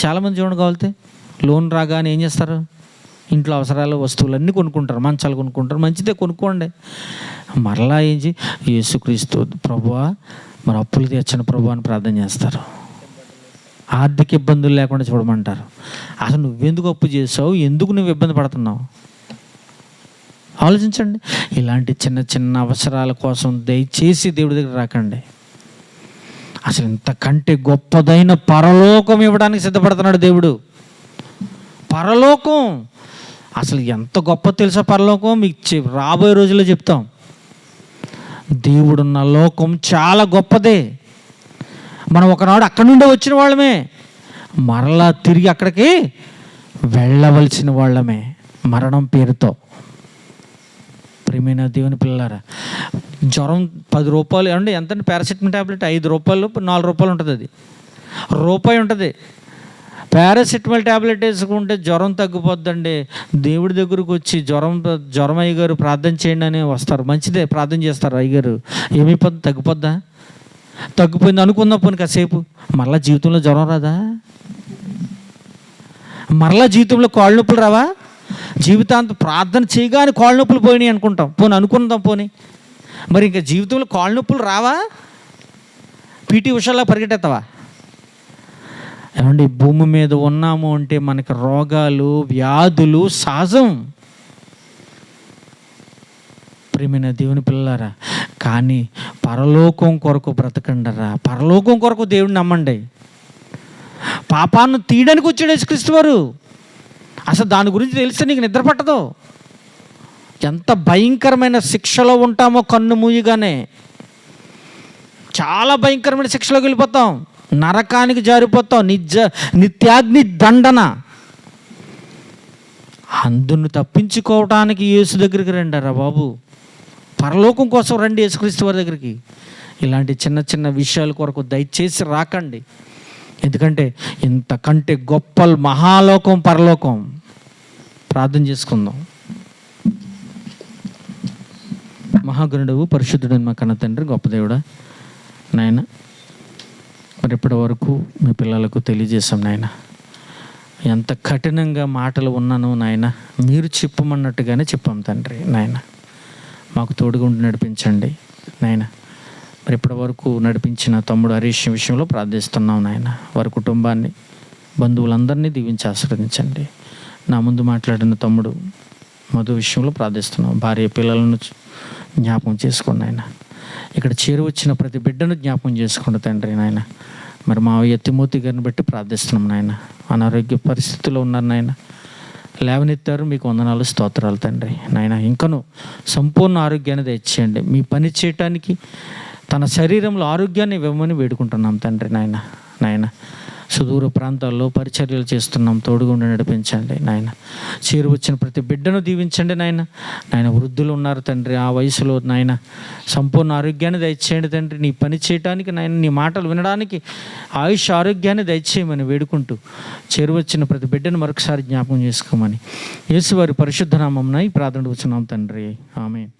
చాలామంది చూడండి, కావాలితే లోన్ రాగానే ఏం చేస్తారు? ఇంట్లో అవసరాలు వస్తువులన్నీ కొనుక్కుంటారు, మంచాలు కొనుక్కుంటారు. మంచిదే, కొనుక్కోండి. మరలా ఏంచి యేసుక్రీస్తు ప్రభువా మరి అప్పులు తీర్చని ప్రభు అని ప్రార్థన చేస్తారు. ఆర్థిక ఇబ్బందులు లేకుండా చూడమంటారు. అసలు నువ్వెందుకు అప్పు చేసావు? ఎందుకు నువ్వు ఇబ్బంది పడుతున్నావు? ఆలోచించండి. ఇలాంటి చిన్న అవసరాల కోసం దయచేసి దేవుడి దగ్గర రాకండి. అసలు ఇంతకంటే గొప్పదైన పరలోకం ఇవ్వడానికి సిద్ధపడుతున్నాడు దేవుడు. పరలోకం అసలు ఎంత గొప్ప తెలుసా? పరలోకం మీకు రాబోయే రోజుల్లో చెప్తాం. దేవుడున్న లోకం చాలా గొప్పదే. మనం ఒకనాడు అక్కడి నుండే వచ్చిన వాళ్ళమే, మరలా తిరిగి అక్కడికి వెళ్ళవలసిన వాళ్ళమే మరణం పేరుతో. ప్రియమైన దేవుని పిల్లలారా, జ్వరం ₹10 ఏమండి ఎంతండి? పారాసిటమాల్ ట్యాబ్లెట్ ₹5, ₹4 ఉంటుంది. అది రూపాయి ఉంటుంది. పారాసిటమాల్ ట్యాబ్లెట్ వేసుకుంటే జ్వరం తగ్గిపోద్దండి. దేవుడి దగ్గరకు వచ్చి జ్వరం అయ్యగారు ప్రార్థన చేయండి అని వస్తారు. మంచిదే, ప్రార్థన చేస్తారు. అయ్యగారు ఏమైపోద్ది? తగ్గిపోద్దా? తగ్గిపోయింది అనుకుందాం పోనీ కాసేపు. మరలా జీవితంలో జ్వరం రాదా? మరలా జీవితంలో కాళ్ళ నొప్పులు రావా? జీవితాంతం ప్రార్థన చేయగానే కాళ్ళ నొప్పులు పోయినాయి అనుకుంటాం. అనుకుందాం పోనీ. మరి ఇంకా జీవితంలో కాళ్ళ నొప్పులు రావా? పీటీ ఉషాలా పరిగెట్టేస్తావా? ఏమండి, భూమి మీద ఉన్నాము అంటే మనకి రోగాలు, వ్యాధులు సహజం. ప్రియమైన దేవుని పిల్లలారా, కానీ పరలోకం కొరకు బ్రతకండరా, పరలోకం కొరకు దేవుడిని నమ్మండి. పాపాన్ని తీయడానికి వచ్చాడు యేసుక్రీస్తు వారు. అసలు దాని గురించి తెలిస్తే నీకు నిద్ర పట్టదు. ఎంత భయంకరమైన శిక్షలో ఉంటామో కన్ను మూయగానే, చాలా భయంకరమైన శిక్షలోకి వెళ్ళిపోతాం, నరకానికి జారిపోతాం, నిత్యాగ్ని దండన. అందును తప్పించుకోవటానికి యేసు దగ్గరికి రండారా బాబు, పరలోకం కోసం రండి యేసుక్రీస్తు వారి దగ్గరికి. ఇలాంటి చిన్న చిన్న విషయాల కొరకు దయచేసి రాకండి. ఎందుకంటే ఇంతకంటే గొప్ప మహాలోకం పరలోకం. ప్రార్థన చేసుకుందాం. మహాగణుడవు పరిశుద్ధుడని మా కన్న తండ్రి, గొప్ప దేవుడా నాయన, మరి ఇప్పటి వరకు మీ పిల్లలకు తెలియజేశాం నాయన. ఎంత కఠినంగా మాటలు ఉన్నాను నాయన, మీరు చెప్పమన్నట్టుగానే చెప్పాం తండ్రి. నాయన మాకు తోడుగా ఉండి నడిపించండి నాయన. మరి ఇప్పటి వరకు నడిపించిన తమ్ముడు హరీష్ విషయంలో ప్రార్థిస్తున్నాం నాయన. వారి కుటుంబాన్ని, బంధువులందరినీ దీవించి ఆశీర్వదించండి. నా ముందు మాట్లాడిన తమ్ముడు మధు విషయంలో ప్రార్థిస్తున్నాం. భార్య పిల్లలను జ్ఞాపకం చేసుకోండి నాయన. ఇక్కడ చేరువచ్చిన ప్రతి బిడ్డను జ్ఞాపకం చేసుకోండి తండ్రి నాయన. మరి మా తిమోతి గారిని బట్టి ప్రార్థిస్తున్నాం నాయన. అనారోగ్య పరిస్థితిలో ఉన్నారు నాయన, లేవనెత్తారు, మీకు వందనాలు స్తోత్రాలు తండ్రి నాయన. ఇంకనూ సంపూర్ణ ఆరోగ్యాన్ని దయచేయండి. మీ పని చేయటానికి తన శరీరంలో ఆరోగ్యాన్ని ఇవ్వమని వేడుకుంటున్నాం తండ్రి నాయన. నాయన సుదూర ప్రాంతాల్లో పరిచర్యలు చేస్తున్నాం, తోడుగా ఉండి నడిపించండి నాయన. చేరువచ్చిన ప్రతి బిడ్డను దీవించండి నాయన. నాయన వృద్ధులు ఉన్నారు తండ్రి, ఆ వయసులో నాయన సంపూర్ణ ఆరోగ్యాన్ని దయచేయండి తండ్రి. నీ పని చేయడానికి నాయన, నీ మాటలు వినడానికి ఆయుష్ ఆరోగ్యాన్ని దయచేయమని వేడుకుంటూ, చేరువచ్చిన ప్రతి బిడ్డను మరొకసారి జ్ఞాపకం చేసుకోమని యేసు వారి పరిశుద్ధ నామమున ఈ ప్రార్థన కూర్చున్నాం తండ్రి. ఆమేన్.